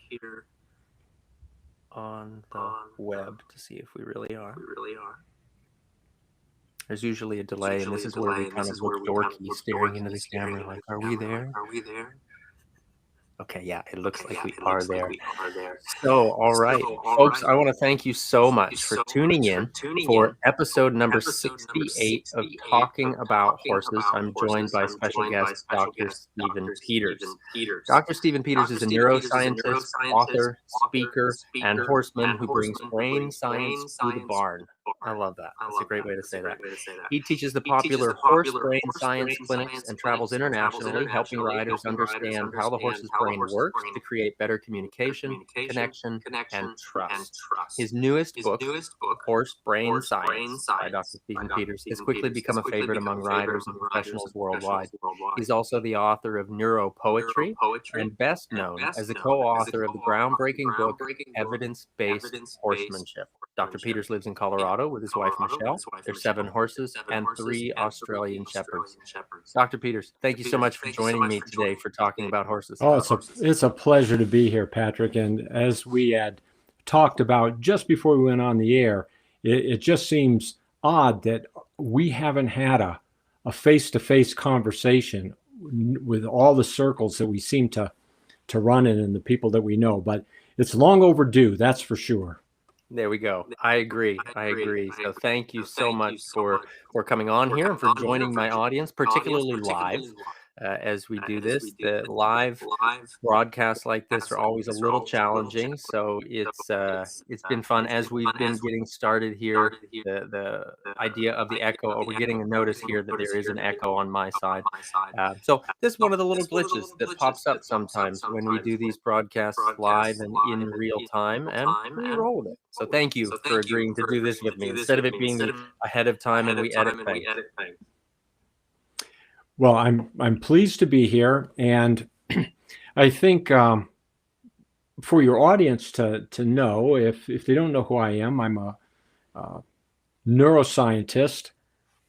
here on the web to see if we really are. There's usually a delay, and this is where we kind of look dorky, staring into the camera like, are we there? Okay, yeah, it looks like we are there. So, all right, folks, I want to thank you so much for tuning in for episode number 68 of Talking About Horses. I'm joined by special guest Dr. Stephen Peters. Dr. Stephen Peters is a neuroscientist, author, speaker, and horseman who brings brain science to the barn. I love that. That's a great way to say that. He teaches the popular horse brain science clinics and travels internationally, helping riders understand how the horse's brain works to create better communication, connection, and trust. His newest book, Horse Brain Science by Dr. Stephen Peters, has quickly become a favorite among riders and professionals worldwide. He's also the author of Neuropoetry and best known as the co-author of the groundbreaking book, Evidence-Based Horsemanship. Dr. Peters lives in Colorado with his wife, Michelle. There's 7 horses and 3 Australian Shepherds. Dr. Peters, thank you so much for joining me today for Talking About Horses. Oh, it's a pleasure to be here, Patrick. And as we had talked about just before we went on the air, it just seems odd that we haven't had a face-to-face conversation with all the circles that we seem to run in and the people that we know. But it's long overdue, that's for sure. There we go. I agree. So thank you so much for coming on here and for joining my audience, particularly live. As we do this, the live broadcasts like this are always a little challenging. So it's been fun as we've been getting started here. The idea of the echo, we're getting a notice here that there is an echo on my side. So this is one of the little glitches that pops up sometimes when we do these broadcasts live and in real time, and we roll with it. So thank you for agreeing to do this with me instead of it being ahead of time and we edit things. Well, I'm pleased to be here, and I think for your audience to know, if they don't know who I am, I'm a neuroscientist.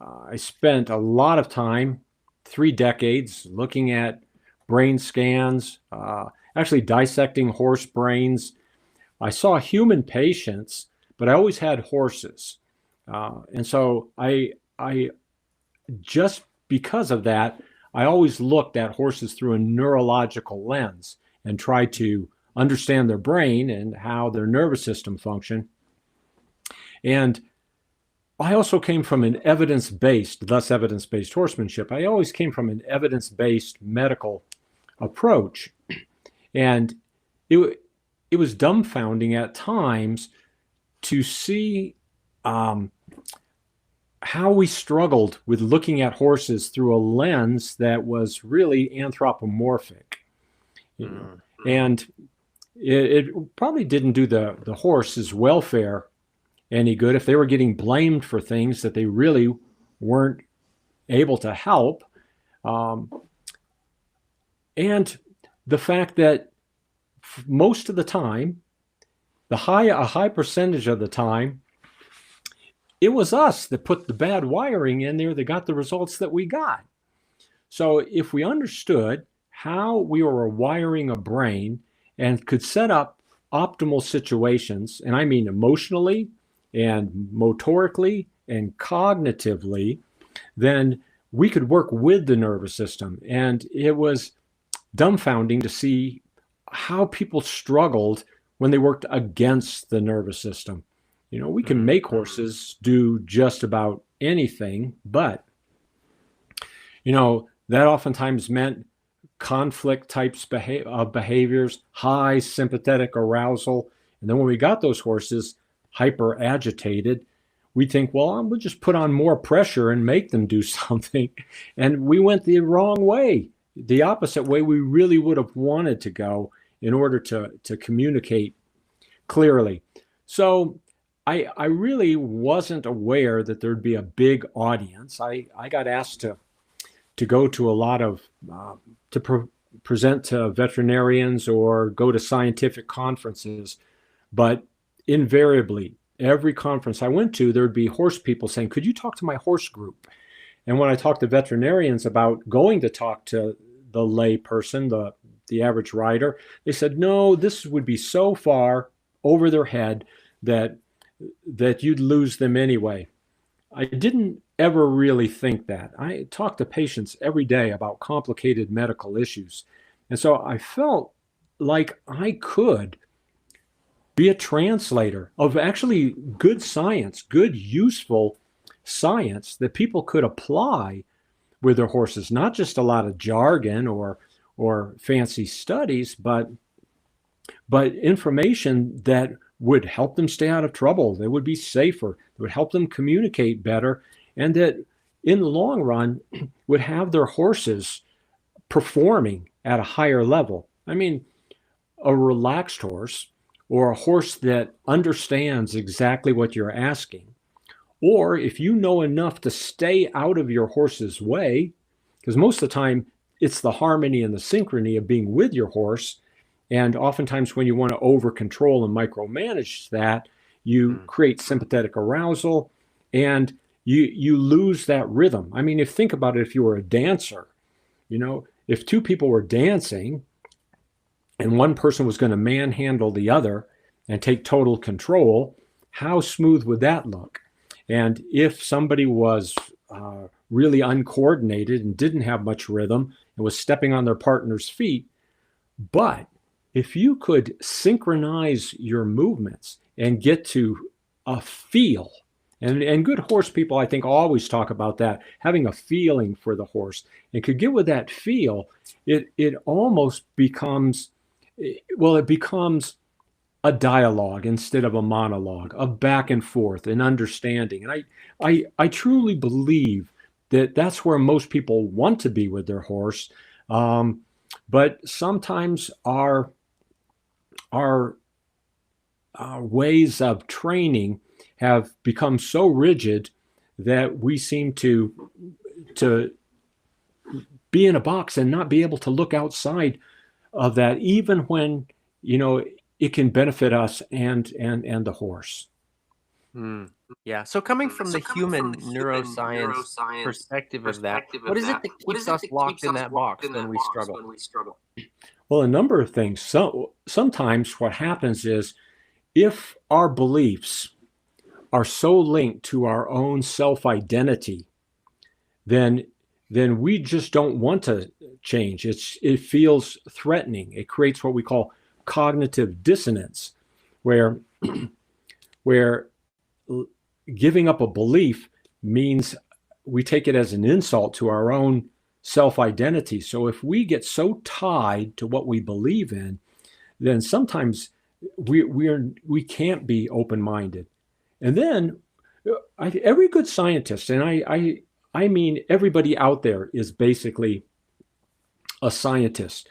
I spent a lot of time, 3 decades, looking at brain scans, actually dissecting horse brains. I saw human patients, but I always had horses, and so I just because of that, I always looked at horses through a neurological lens and tried to understand their brain and how their nervous system functioned. And I also came from an evidence-based, thus evidence-based horsemanship. I always came from an evidence-based medical approach. And it was dumbfounding at times to see how we struggled with looking at horses through a lens that was really anthropomorphic. And it probably didn't do the horse's welfare any good if they were getting blamed for things that they really weren't able to help. And the fact that most of the time, a high percentage of the time, it was us that put the bad wiring in there that got the results that we got. So if we understood how we were wiring a brain and could set up optimal situations, and I mean emotionally and motorically and cognitively, then we could work with the nervous system. And it was dumbfounding to see how people struggled when they worked against the nervous system. You know, we can make horses do just about anything, but, you know, that oftentimes meant conflict types of behaviors, high sympathetic arousal. And then when we got those horses hyper agitated, we think, well, we'll just put on more pressure and make them do something. And we went the wrong way, the opposite way we really would have wanted to go in order to communicate clearly. So I really wasn't aware that there'd be a big audience. I got asked to go to a lot of, present to veterinarians or go to scientific conferences, but invariably, every conference I went to, there'd be horse people saying, could you talk to my horse group? And when I talked to veterinarians about going to talk to the lay person, the the average rider. They said, no, this would be so far over their head that you'd lose them anyway. I didn't ever really think that. I talk to patients every day about complicated medical issues. And so I felt like I could be a translator of actually good science, good, useful science that people could apply with their horses, not just a lot of jargon or fancy studies, but information that would help them stay out of trouble, that would be safer, that would help them communicate better, and that in the long run would have their horses performing at a higher level. I mean, a relaxed horse, or a horse that understands exactly what you're asking, or if you know enough to stay out of your horse's way, because most of the time it's the harmony and the synchrony of being with your horse. And oftentimes when you want to over control and micromanage that, you create sympathetic arousal and you lose that rhythm. I mean, think about it, if you were a dancer, if two people were dancing and one person was going to manhandle the other and take total control, how smooth would that look? And if somebody was really uncoordinated and didn't have much rhythm and was stepping on their partner's feet, but if you could synchronize your movements and get to a feel, and good horse people, I think, always talk about that, having a feeling for the horse, and could get with that feel, it almost becomes, it becomes a dialogue instead of a monologue, a back and forth, an understanding. And I truly believe that that's where most people want to be with their horse. But sometimes our ways of training have become so rigid that we seem to be in a box and not be able to look outside of that, even when it can benefit us and the horse. Yeah. So coming from the human neuroscience perspective of that, what is it that keeps us locked in that box when we struggle? Well, a number of things. So sometimes what happens is, if our beliefs are so linked to our own self-identity, then we just don't want to change. It feels threatening. It creates what we call cognitive dissonance, where giving up a belief means we take it as an insult to our own self-identity. So if we get so tied to what we believe in, then sometimes we can't be open-minded. And then every good scientist, and I mean everybody out there, is basically a scientist.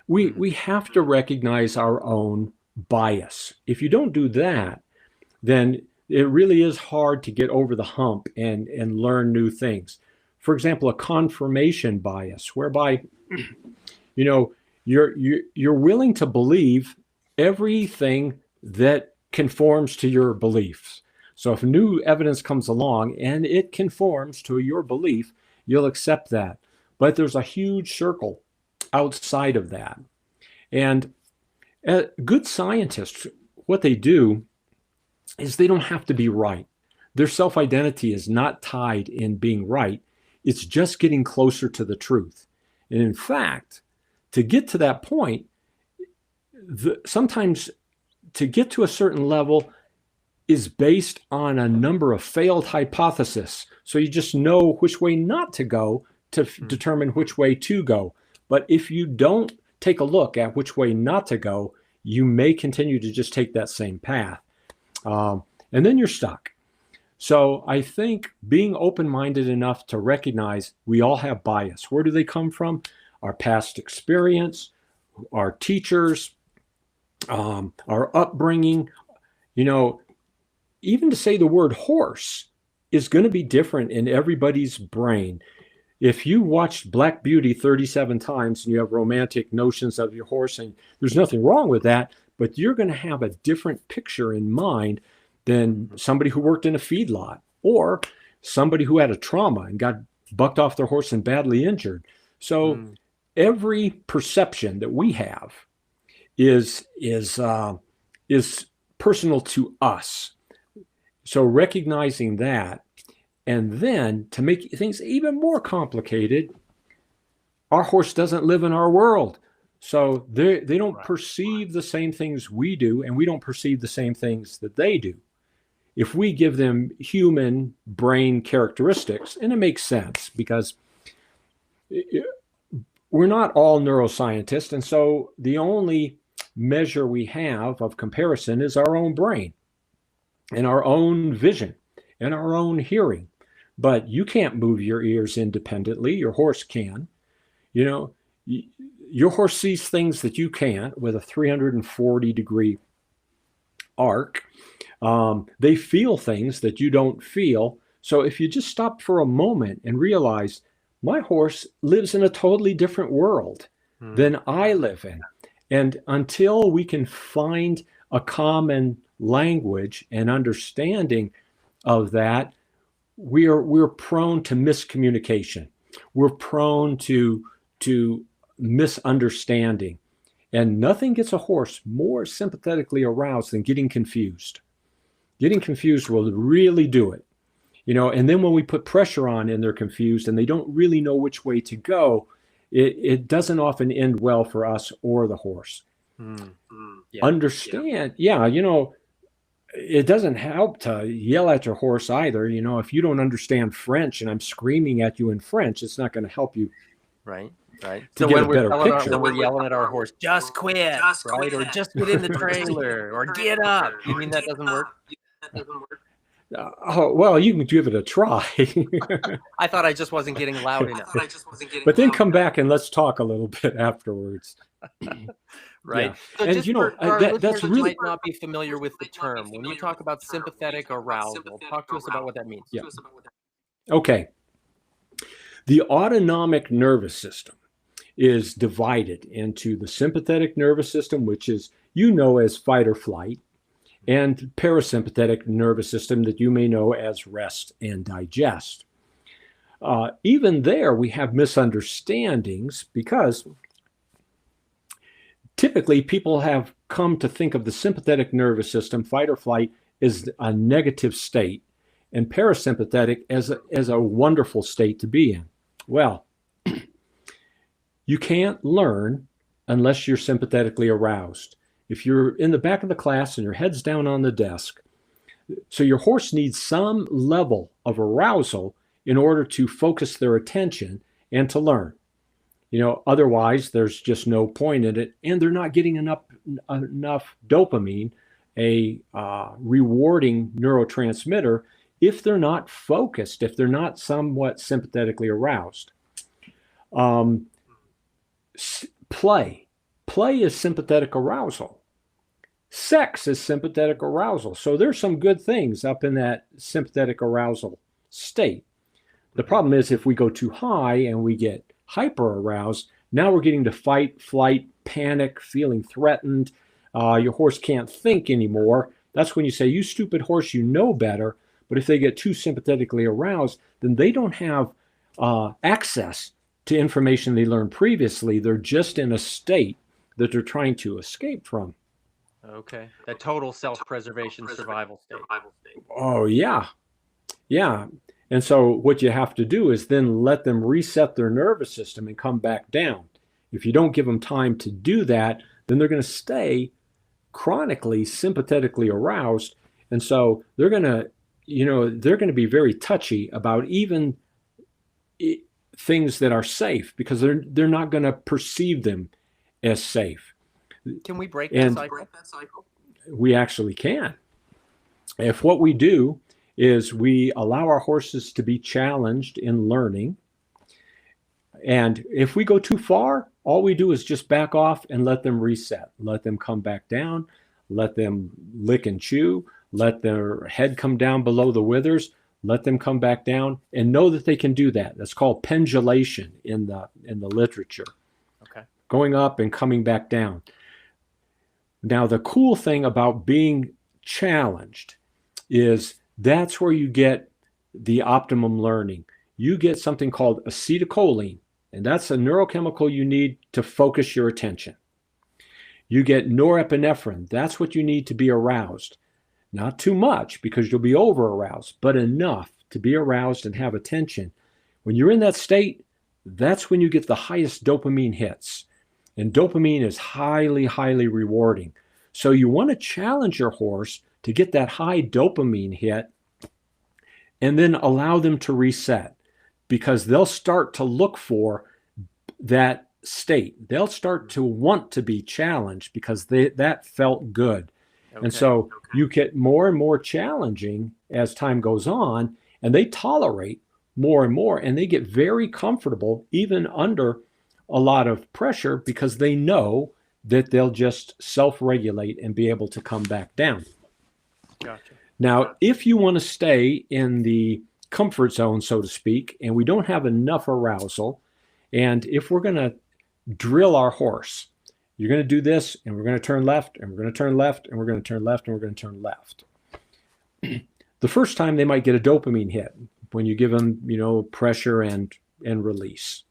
We have to recognize our own bias. If you don't do that, then it really is hard to get over the hump and learn new things. For example, a confirmation bias, whereby you're willing to believe everything that conforms to your beliefs. So if new evidence comes along and it conforms to your belief, you'll accept that. But there's a huge circle outside of that. And good scientists, what they do is they don't have to be right. Their self-identity is not tied in being right. It's just getting closer to the truth. And in fact, to get to that point, sometimes to get to a certain level is based on a number of failed hypotheses. So you just know which way not to go to determine which way to go. But if you don't take a look at which way not to go, you may continue to just take that same path. And then you're stuck. So I think being open-minded enough to recognize we all have bias. Where do they come from? Our past experience, our teachers, our upbringing. Even to say the word horse is going to be different in everybody's brain. If you watched Black Beauty 37 times and you have romantic notions of your horse, and there's nothing wrong with that, but you're going to have a different picture in mind than somebody who worked in a feedlot, or somebody who had a trauma and got bucked off their horse and badly injured. So every perception that we have is personal to us. So recognizing that, and then to make things even more complicated, our horse doesn't live in our world. So they don't perceive the same things we do, and we don't perceive the same things that they do. If we give them human brain characteristics, and it makes sense because we're not all neuroscientists, and so the only measure we have of comparison is our own brain and our own vision and our own hearing. But you can't move your ears independently. Your horse can. You know, your horse sees things that you can't with a 340-degree arc. They feel things that you don't feel. So if you just stop for a moment and realize, my horse lives in a totally different world than I live in. And until we can find a common language and understanding of that, we're prone to miscommunication. We're prone to misunderstanding. And nothing gets a horse more sympathetically aroused than getting confused. Getting confused will really do it. You know, and then when we put pressure on and they're confused and they don't really know which way to go, it doesn't often end well for us or the horse. Understand, you know, it doesn't help to yell at your horse either. You know, if you don't understand French and I'm screaming at you in French, it's not going to help you. Right. So when we're yelling at our horse, just quit, right? Or just get in the trailer, or get up. You mean that doesn't work? Well, you can give it a try. I thought I just wasn't getting loud enough. But then come back and let's talk a little bit afterwards. Right. Yeah. So and you know, that's really might not be familiar with the term. When you talk about sympathetic arousal, talk to us about what that means. Yeah. Okay. The autonomic nervous system is divided into the sympathetic nervous system, which is, you know, as fight or flight, and parasympathetic nervous system that you may know as rest and digest. Even there, we have misunderstandings because typically people have come to think of the sympathetic nervous system, fight or flight, as a negative state, and parasympathetic as a wonderful state to be in. Well, you can't learn unless you're sympathetically aroused. If you're in the back of the class and your head's down on the desk, so your horse needs some level of arousal in order to focus their attention and to learn. You know, otherwise there's just no point in it, and they're not getting enough dopamine, a rewarding neurotransmitter, if they're not focused, if they're not somewhat sympathetically aroused. Play is sympathetic arousal. Sex is sympathetic arousal. So there's some good things up in that sympathetic arousal state. The problem is if we go too high and we get hyper aroused, now we're getting to fight, flight, panic, feeling threatened. Your horse can't think anymore. That's when you say, you stupid horse, you know better. But if they get too sympathetically aroused, then they don't have access to information they learned previously. They're just in a state that they're trying to escape from. Okay. That total self-preservation survival state. Oh, yeah. Yeah. And so what you have to do is then let them reset their nervous system and come back down. If you don't give them time to do that, then they're going to stay chronically sympathetically aroused. And so they're going to be very touchy about even things that are safe because they're not going to perceive them as safe. Can we break that cycle? We actually can. If what we do is we allow our horses to be challenged in learning, and if we go too far, all we do is just back off and let them reset, let them come back down, let them lick and chew, let their head come down below the withers, let them come back down, and know that they can do that. That's called pendulation in the literature. Okay. Going up and coming back down. Now, the cool thing about being challenged is that's where you get the optimum learning. You get something called acetylcholine and that's a neurochemical you need to focus your attention. You get norepinephrine. That's what you need to be aroused. Not too much because you'll be over aroused, but enough to be aroused and have attention. When you're in that state, that's when you get the highest dopamine hits. And dopamine is highly, highly rewarding. So you want to challenge your horse to get that high dopamine hit and then allow them to reset, because they'll start to look for that state. They'll start to want to be challenged because that felt good. Okay. And so you get more and more challenging as time goes on, and they tolerate more and more, and they get very comfortable even under a lot of pressure because they know that they'll just self-regulate and be able to come back down. Gotcha. Now, if you want to stay in the comfort zone, so to speak, and we don't have enough arousal, and if we're going to drill our horse, you're going to do this, and we're going to turn left, and we're going to turn left, and we're going to turn left, and we're going to turn left. The first time they might get a dopamine hit when you give them, pressure and release.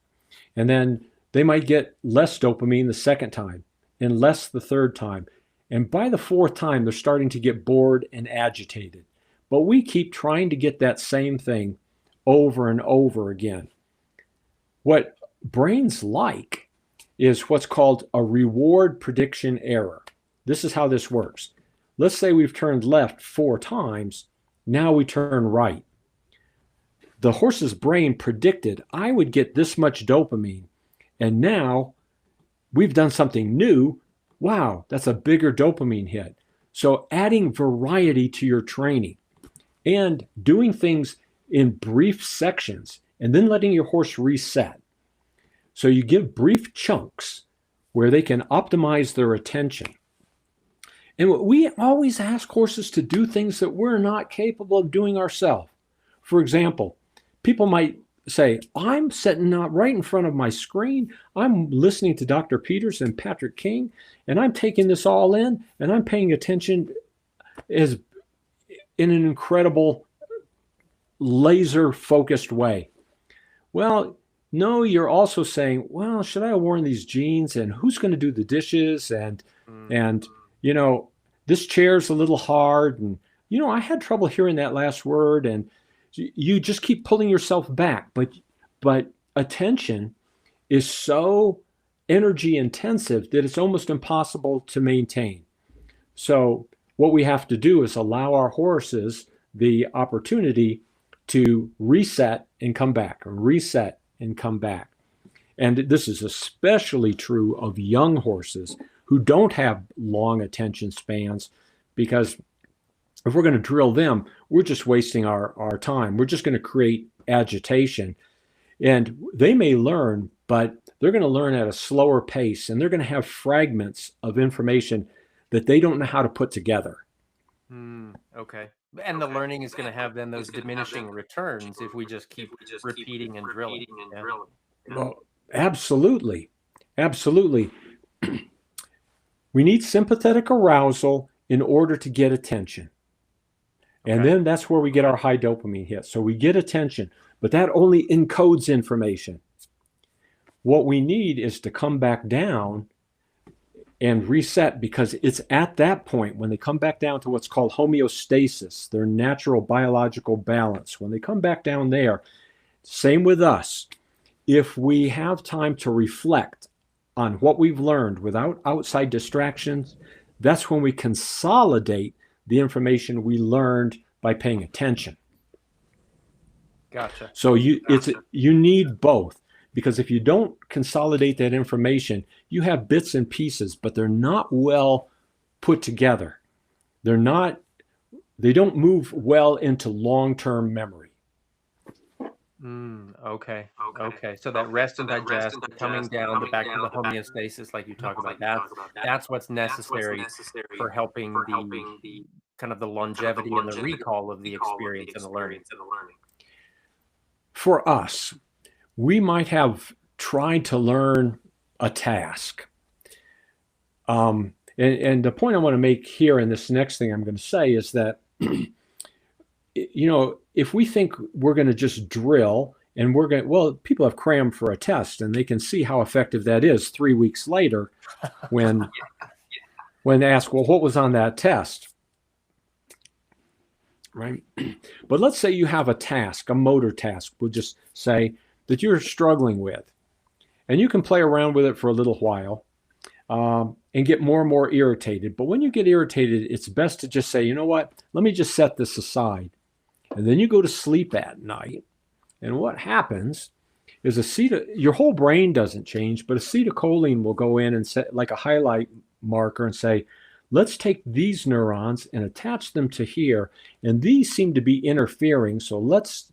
And then they might get less dopamine the second time and less the third time. And by the fourth time, they're starting to get bored and agitated. But we keep trying to get that same thing over and over again. What brains like is what's called a reward prediction error. This is how this works. Let's say we've turned left 4 times. Now we turn right. The horse's brain predicted I would get this much dopamine. And now we've done something new. Wow, that's a bigger dopamine hit. So adding variety to your training and doing things in brief sections and then letting your horse reset. So you give brief chunks where they can optimize their attention. And we always ask horses to do things that we're not capable of doing ourselves. For example, people might say, I'm sitting right in front of my screen. I'm listening to Dr. Peters and Patrick King, and I'm taking this all in, and I'm paying attention in an incredible laser-focused way. Well, no, you're also saying, well, should I have worn these jeans, and who's going to do the dishes, and this chair's a little hard, and I had trouble hearing that last word, and you just keep pulling yourself back. But attention is so energy intensive that it's almost impossible to maintain. So what we have to do is allow our horses the opportunity to reset and come back, or reset and come back. And this is especially true of young horses who don't have long attention spans, because if we're going to drill them, we're just wasting our time. We're just going to create agitation. And they may learn, but they're going to learn at a slower pace, and they're going to have fragments of information that they don't know how to put together. Okay. And the learning is going to have then those diminishing returns if we just keep repeating and drilling. Well, absolutely. Absolutely. We need sympathetic arousal in order to get attention. And then that's where we get our high dopamine hit. So we get attention, but that only encodes information. What we need is to come back down and reset, because it's at that point when they come back down to what's called homeostasis, their natural biological balance. When they come back down there, same with us. If we have time to reflect on what we've learned without outside distractions, that's when we consolidate the information we learned by paying attention. Gotcha. So you need both, because if you don't consolidate that information, you have bits and pieces, but they're not well put together. They don't move well into long-term memory. Okay. So that rest and digest, coming down, back to the homeostasis, like you talk about, that's what's necessary for helping the kind of the longevity and the recall of the experience and the learning. For us, we might have tried to learn a task. And the point I want to make here in this next thing I'm going to say is that, if we think we're going to just drill And people have crammed for a test, and they can see how effective that is 3 weeks later when they ask, well, what was on that test? Right? But let's say you have a task, a motor task, we'll just say, that you're struggling with. And you can play around with it for a little while and get more and more irritated. But when you get irritated, it's best to just say, you know what, let me just set this aside. And then you go to sleep at night. And what happens is your whole brain doesn't change, but acetylcholine will go in and set like a highlight marker and say, let's take these neurons and attach them to here. And these seem to be interfering. So let's,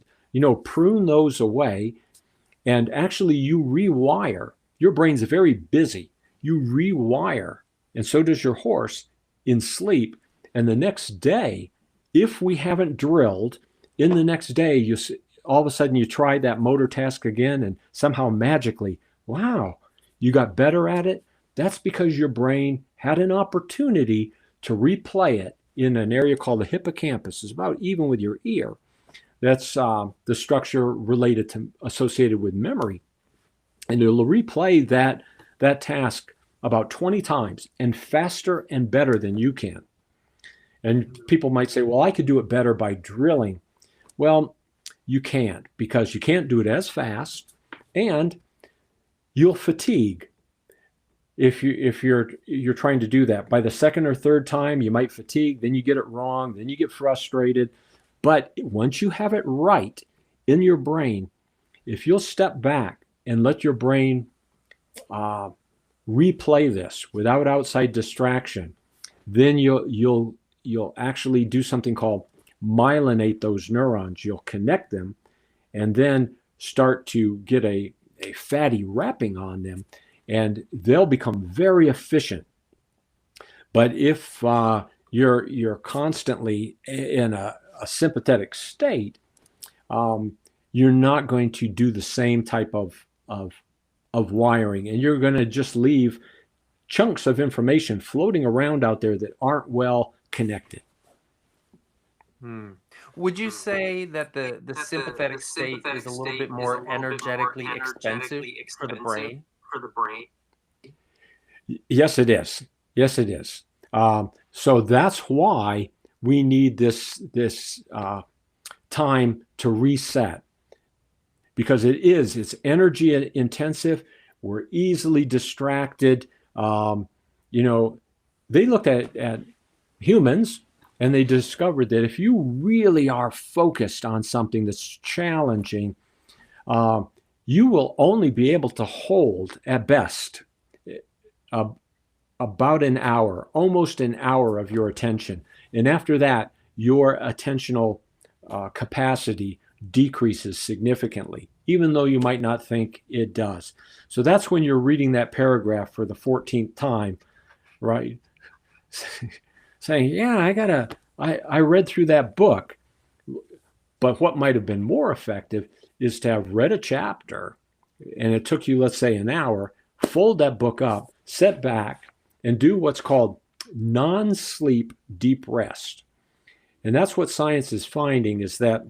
prune those away. And actually you rewire. Your brain's very busy. You rewire. And so does your horse in sleep. And the next day, if we haven't drilled, in the next day, all of a sudden you tried that motor task again, and somehow magically, wow, you got better at it. That's because your brain had an opportunity to replay it in an area called the hippocampus. It's about even with your ear. That's the structure associated with memory. And it'll replay that task about 20 times and faster and better than you can. And people might say, well, I could do it better by drilling. Well, you can't, because you can't do it as fast, and you'll fatigue if you're trying to do that. By the second or third time, you might fatigue, then you get it wrong, then you get frustrated. But once you have it right in your brain, if you'll step back and let your brain replay this without outside distraction, then you'll actually do something called myelinate those neurons. You'll connect them and then start to get a fatty wrapping on them, and they'll become very efficient. But if you're constantly in a sympathetic state, you're not going to do the same type of wiring, and you're going to just leave chunks of information floating around out there that aren't well connected. Would you say that the sympathetic state is a little bit more energetically expensive for the brain? Yes, it is. Yes, it is. So that's why we need this time to reset, because it's energy intensive. We're easily distracted. They looked at humans, and they discovered that if you really are focused on something that's challenging, you will only be able to hold, at best, about an hour, almost an hour of your attention. And after that, your attentional capacity decreases significantly, even though you might not think it does. So that's when you're reading that paragraph for the 14th time, right? Saying, yeah, I read through that book. But what might have been more effective is to have read a chapter, and it took you, let's say, an hour, fold that book up, sit back, and do what's called non-sleep deep rest. And that's what science is finding, is that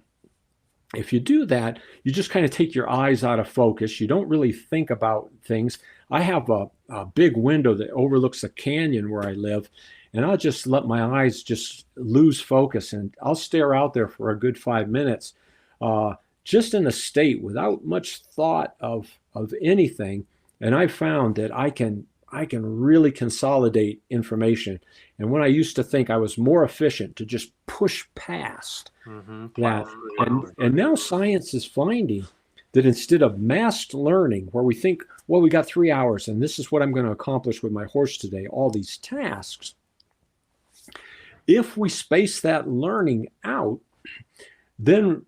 if you do that, you just kind of take your eyes out of focus. You don't really think about things. I have a big window that overlooks a canyon where I live, and I'll just let my eyes just lose focus, and I'll stare out there for a good 5 minutes, just in a state without much thought of anything. And I found that I can really consolidate information. And when I used to think I was more efficient to just push past that, and now science is finding that instead of massed learning, where we think, well, we got 3 hours and this is what I'm going to accomplish with my horse today, all these tasks, if we space that learning out, then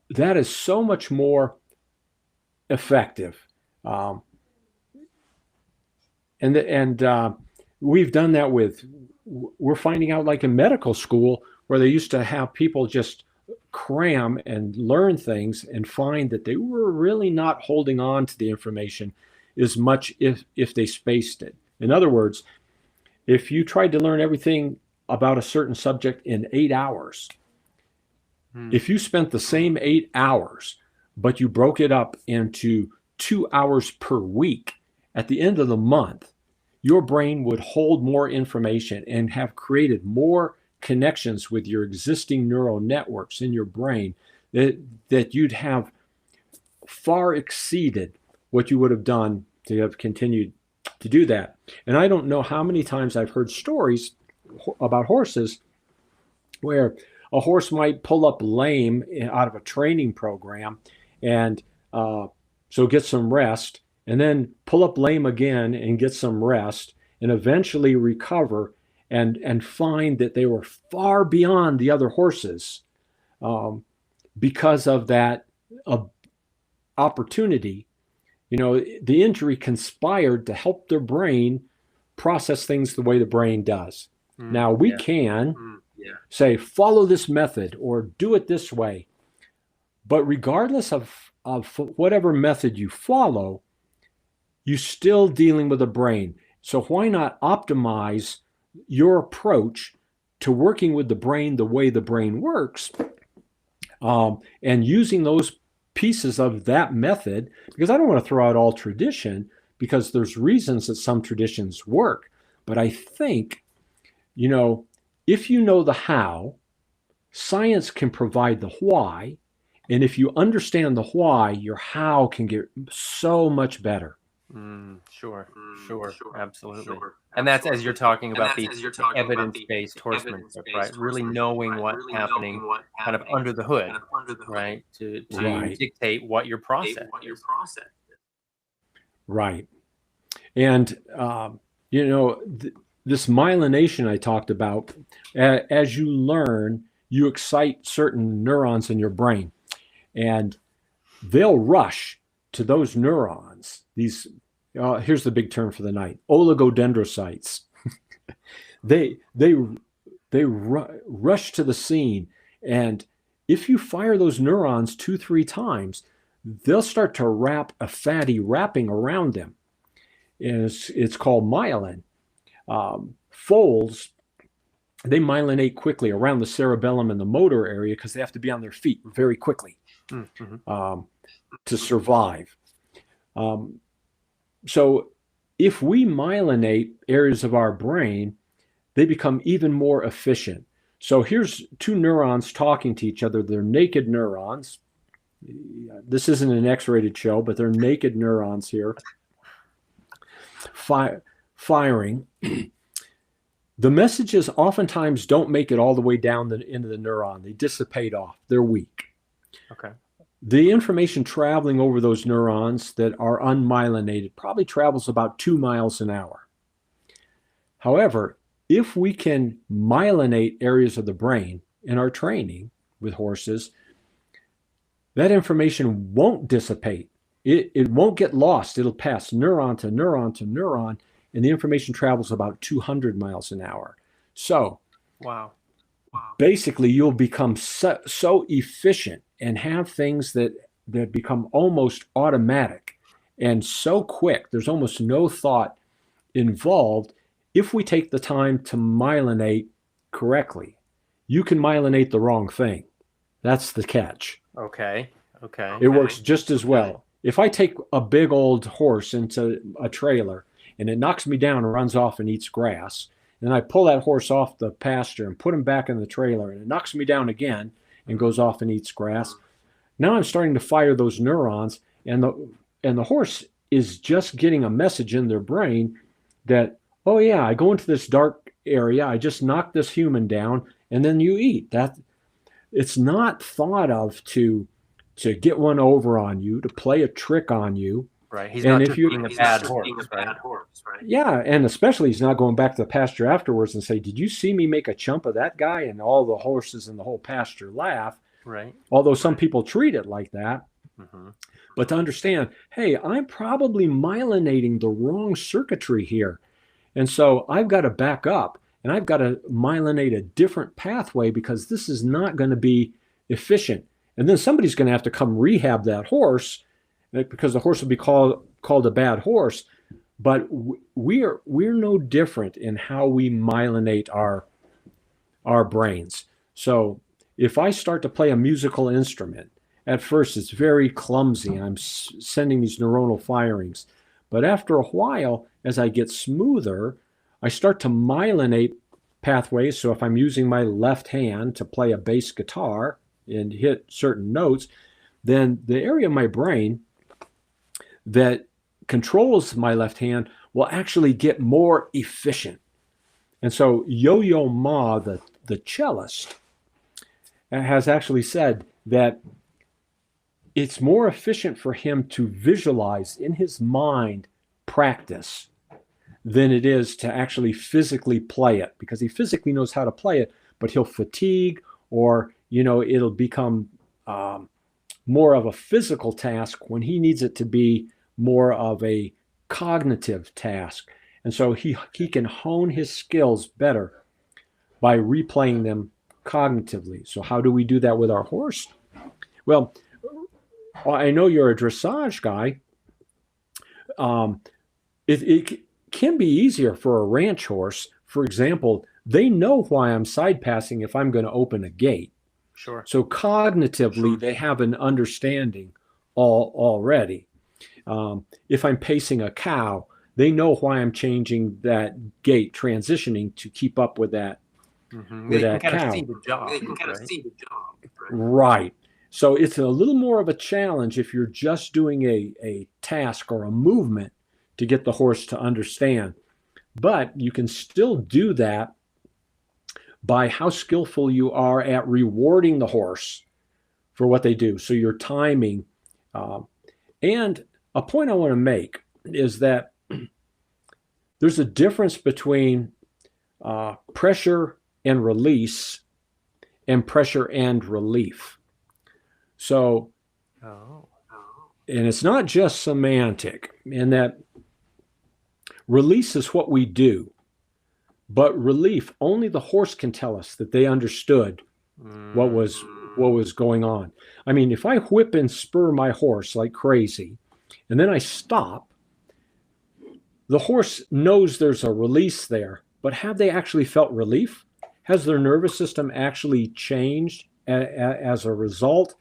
that is so much more effective. And we've done that we're finding out, like in medical school, where they used to have people just cram and learn things and find that they were really not holding on to the information as much if they spaced it. In other words, if you tried to learn everything about a certain subject in 8 hours, if you spent the same 8 hours but you broke it up into 2 hours per week, at the end of the month, your brain would hold more information and have created more connections with your existing neural networks in your brain that you'd have far exceeded what you would have done to have continued to do that. And I don't know how many times I've heard stories about horses where a horse might pull up lame out of a training program and so get some rest, and then pull up lame again and get some rest, and eventually recover and find that they were far beyond the other horses because of that opportunity. The injury conspired to help their brain process things the way the brain does. Now we can say, follow this method or do it this way. But regardless of whatever method you follow, you're still dealing with the brain. So why not optimize your approach to working with the brain the way the brain works, and using those pieces of that method? Because I don't want to throw out all tradition, because there's reasons that some traditions work. But I think, if you know the how, science can provide the why. And if you understand the why, your how can get so much better. Sure, absolutely. And that's as you're talking about the evidence-based horsemanship, right? Really knowing what's happening kind of under the hood, right? To dictate what your process is. Right. And, this myelination I talked about, as you learn, you excite certain neurons in your brain, and they'll rush to those neurons. These, here's the big term for the night: oligodendrocytes. they rush to the scene, and if you fire those neurons 2-3 times, they'll start to wrap a fatty wrapping around them. And it's called myelin. Foals, they myelinate quickly around the cerebellum and the motor area because they have to be on their feet very quickly to survive. So if we myelinate areas of our brain, they become even more efficient. So here's two neurons talking to each other. They're naked neurons. This isn't an X-rated show, but they're naked neurons here firing. The messages oftentimes don't make it all the way down into the neuron. They dissipate off. They're weak. Okay. The information traveling over those neurons that are unmyelinated probably travels about 2 miles an hour. However, if we can myelinate areas of the brain in our training with horses, that information won't dissipate. It won't get lost. It'll pass neuron to neuron to neuron, and the information travels about 200 miles an hour. So, wow. Basically, you'll become so efficient and have things that become almost automatic and so quick. There's almost no thought involved if we take the time to myelinate correctly. You can myelinate the wrong thing. That's the catch. Okay. It works just as well. If I take a big old horse into a trailer and it knocks me down and runs off and eats grass, and I pull that horse off the pasture and put him back in the trailer and it knocks me down again and goes off and eats grass, now I'm starting to fire those neurons, and the horse is just getting a message in their brain that, oh yeah, I go into this dark area, I just knock this human down, and then you eat. That it's not thought of to get one over on you, to play a trick on you. Right. He's not just being a bad horse, right? Yeah, and especially he's not going back to the pasture afterwards and say, did you see me make a chump of that guy? And all the horses in the whole pasture laugh. Right. Although some people treat it like that. Mm-hmm. But to understand, hey, I'm probably myelinating the wrong circuitry here. And so I've got to back up and I've got to myelinate a different pathway because this is not going to be efficient. And then somebody's going to have to come rehab that horse because the horse will be called a bad horse. But we're no different in how we myelinate our brains. So if I start to play a musical instrument at first it's very clumsy. I'm sending these neuronal firings. But after a while, as I get smoother, I start to myelinate pathways. So if I'm using my left hand to play a bass guitar and hit certain notes, then the area of my brain that controls my left hand will actually get more efficient. And so Yo-Yo Ma, the cellist, has actually said that it's more efficient for him to visualize in his mind practice than it is to actually physically play it, because he physically knows how to play it, but he'll fatigue, or it'll become more of a physical task when he needs it to be more of a cognitive task. And so he can hone his skills better by replaying them cognitively. So how do we do that with our horse? Well, I know you're a dressage guy. It can be easier for a ranch horse. For example, they know why I'm side passing if I'm going to open a gate. Sure. So cognitively, they have an understanding already. If I'm pacing a cow, they know why I'm changing that gait, transitioning to keep up with that. Mm-hmm. With they that can kind cow. of see the job. They can kind of see the job. Right. So it's a little more of a challenge if you're just doing a task or a movement to get the horse to understand. But you can still do that by how skillful you are at rewarding the horse for what they do. So your timing. And a point I want to make is that there's a difference between pressure and release and pressure and relief. So, and it's not just semantic in that release is what we do, but relief, only the horse can tell us that they understood what was going on. I mean, if I whip and spur my horse like crazy, and then I stop, the horse knows there's a release there, but have they actually felt relief? Has their nervous system actually changed as a result?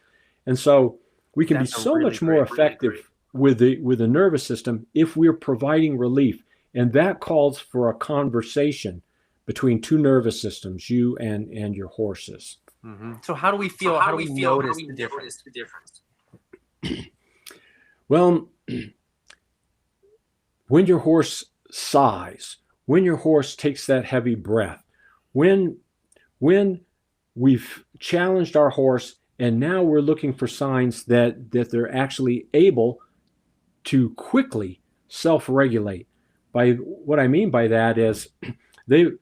And so we can be so much more effective with the nervous system if we're providing relief. And that calls for a conversation between two nervous systems, you and your horses. Mm-hmm. So how do we feel? How do we notice the difference? Well, when your horse sighs, when your horse takes that heavy breath, when we've challenged our horse and now we're looking for signs that they're actually able to quickly self-regulate. By what I mean by that is they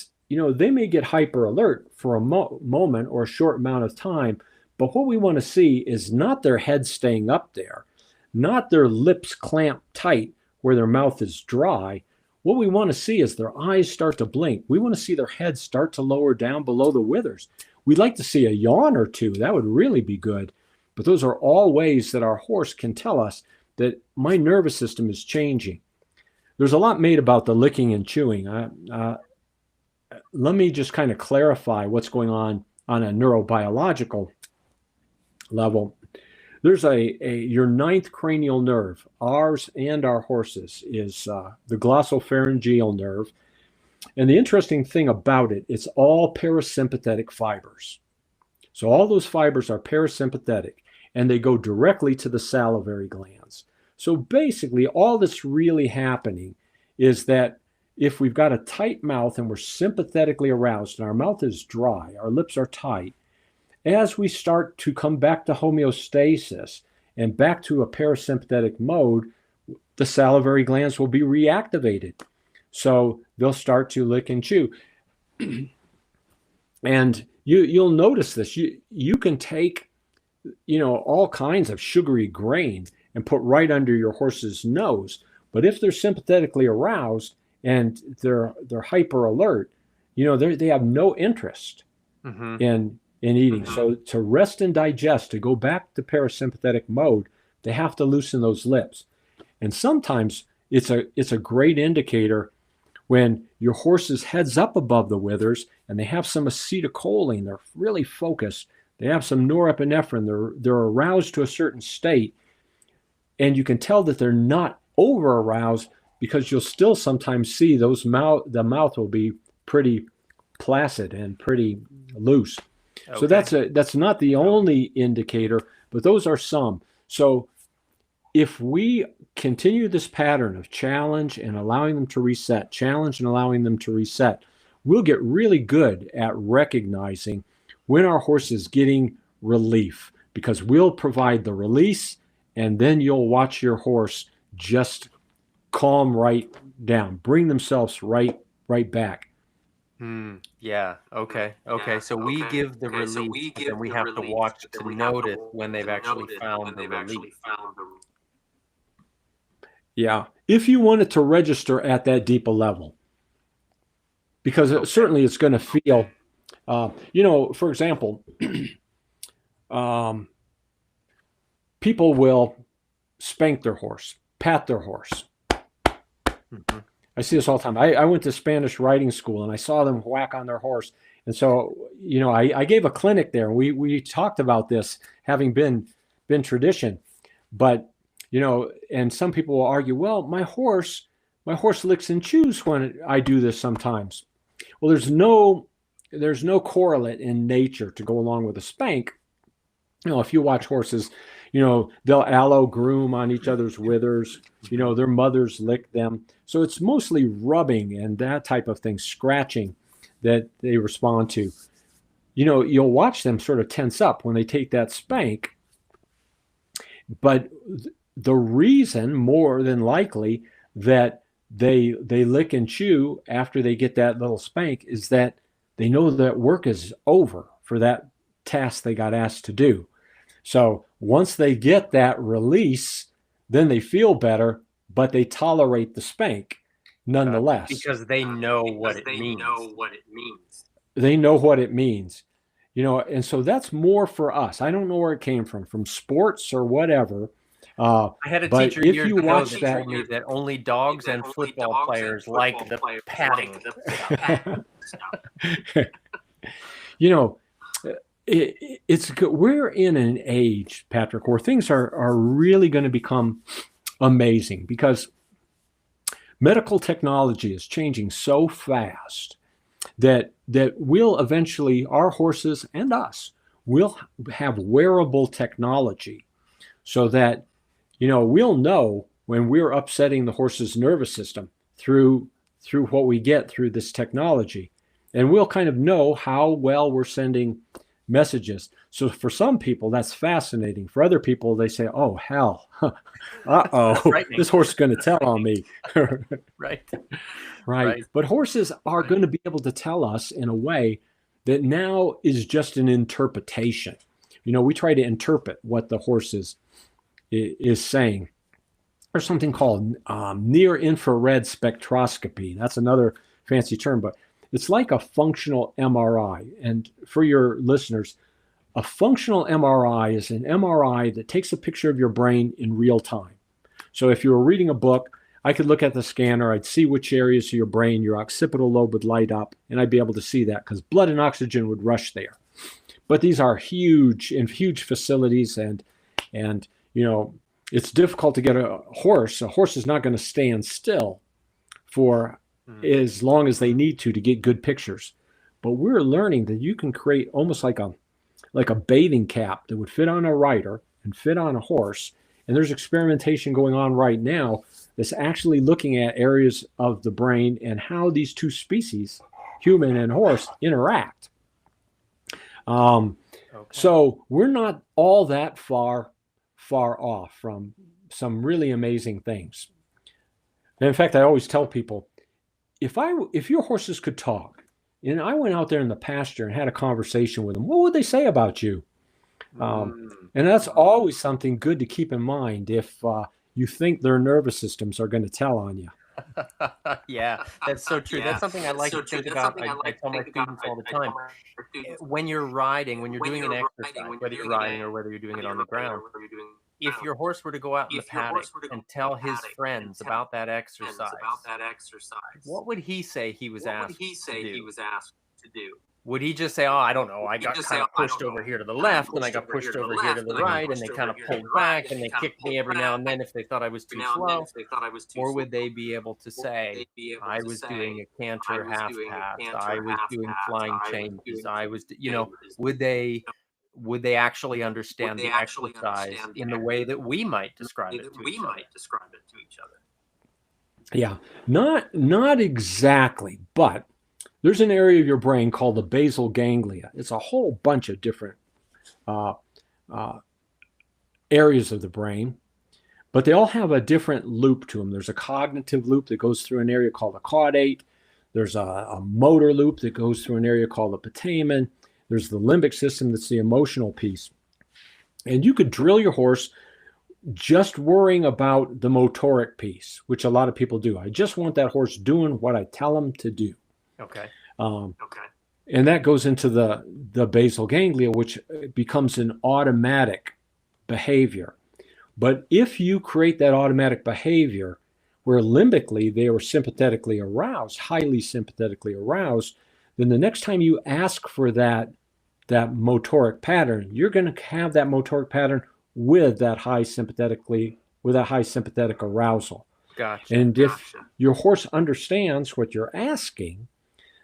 may get hyper alert for a moment or a short amount of time, but what we want to see is not their head staying up there, not their lips clamped tight where their mouth is dry. What we want to see is their eyes start to blink. We want to see their head start to lower down below the withers. We'd like to see a yawn or two. That would really be good. But those are all ways that our horse can tell us that my nervous system is changing. There's a lot made about the licking and chewing. Let me just kind of clarify what's going on a neurobiological level. There's your ninth cranial nerve, ours and our horses, is the glossopharyngeal nerve. And the interesting thing about it, it's all parasympathetic fibers. So all those fibers are parasympathetic, and they go directly to the salivary glands. So basically, all that's really happening is that if we've got a tight mouth and we're sympathetically aroused and our mouth is dry, our lips are tight, as we start to come back to homeostasis and back to a parasympathetic mode, the salivary glands will be reactivated. So they'll start to lick and chew. And you'll notice this. You can take, all kinds of sugary grain and put right under your horse's nose. But if they're sympathetically aroused and they're hyper alert, they have no interest in eating. So to rest and digest, to go back to parasympathetic mode, they have to loosen those lips. And sometimes it's a great indicator when your horse's head's up above the withers and they have some acetylcholine, they're really focused, They have some norepinephrine. They're aroused to a certain state, and you can tell that they're not over aroused because you'll still sometimes see the mouth will be pretty placid and pretty loose. Okay. So that's not the only indicator, but those are some. So if we continue this pattern of challenge and allowing them to reset, challenge and allowing them to reset, we'll get really good at recognizing when our horse is getting relief, because we'll provide the release, and then you'll watch your horse just calm right down, bring themselves right back. Yeah. Okay. So we give the relief, and we have to watch to notice when they've actually found the relief. Yeah. If you want it to register at that deeper level, because certainly it's going to feel, for example, people will spank their horse, pat their horse. Mm-hmm. I see this all the time. I went to Spanish riding school and I saw them whack on their horse. And so, I gave a clinic there. We talked about this having been tradition, but, and some people will argue, well, my horse licks and chews when I do this sometimes. Well, there's no correlate in nature to go along with a spank. If you watch horses, they'll aloe groom on each other's withers. Their mothers lick them. So it's mostly rubbing and that type of thing, scratching, that they respond to. You'll watch them sort of tense up when they take that spank. But the reason, more than likely, that they lick and chew after they get that little spank is that they know that work is over for that task they got asked to do. So once they get that release, then they feel better, but they tolerate the spank nonetheless. Because they know what it means. They know what it means. And so that's more for us. I don't know where it came from sports or whatever. I had a teacher years ago that told me that only dogs and football players like the patting. We're in an age, Patrick, where things are really going to become amazing, because medical technology is changing so fast that we'll eventually, our horses and us, will have wearable technology, so that we'll know when we're upsetting the horse's nervous system through what we get through this technology, and we'll kind of know how well we're sending messages. So for some people, that's fascinating. For other people, they say, oh, hell, this horse is going to tell on me. Right. But horses are going to be able to tell us in a way that now is just an interpretation. We try to interpret what the horse is saying. There's something called near infrared spectroscopy. That's another fancy term, but it's like a functional MRI. And for your listeners, a functional MRI is an MRI that takes a picture of your brain in real time. So if you were reading a book, I could look at the scanner, I'd see which areas of your brain, your occipital lobe would light up, and I'd be able to see that because blood and oxygen would rush there. But these are huge facilities, and it's difficult to get a horse. A horse is not going to stand still for as long as they need to get good pictures. But we're learning that you can create almost like a bathing cap that would fit on a rider and fit on a horse. And there's experimentation going on right now that's actually looking at areas of the brain and how these two species, human and horse, interact. So we're not all that far off from some really amazing things. And in fact, I always tell people, if your horses could talk, and I went out there in the pasture and had a conversation with them, what would they say about you? And that's always something good to keep in mind if you think their nervous systems are going to tell on you. Yeah, that's so true. That's something I like to think about. I tell my students all the time. When you're riding, when you're doing an exercise, whether you're riding or whether you're doing it on the ground, if your horse were to go out in the paddock and tell his friends about that exercise, what would he say he was asked to do? would he just say, "Oh, I don't know, I got kind of pushed over here to the left, and I got pushed over here to the right, and they kind of pulled back, and they kicked me every now and then if they thought I was too slow"? Or would they be able to say, "I was doing a canter half pass, I was doing flying changes, I was," would they actually understand the exercise in the way that we might describe it to each other? Yeah, not exactly, but there's an area of your brain called the basal ganglia. It's a whole bunch of different uh, uh, areas of the brain, but they all have a different loop to them. There's a cognitive loop that goes through an area called the caudate. There's a motor loop that goes through an area called the putamen. There's the limbic system, that's the emotional piece. And you could drill your horse just worrying about the motoric piece, which a lot of people do. I just want that horse doing what I tell him to do. Okay. And that goes into the basal ganglia, which becomes an automatic behavior. But if you create that automatic behavior where limbically they were sympathetically aroused, highly sympathetically aroused, then the next time you ask for that motoric pattern, you're going to have that motoric pattern with that high sympathetic arousal. Gotcha. And if your horse understands what you're asking,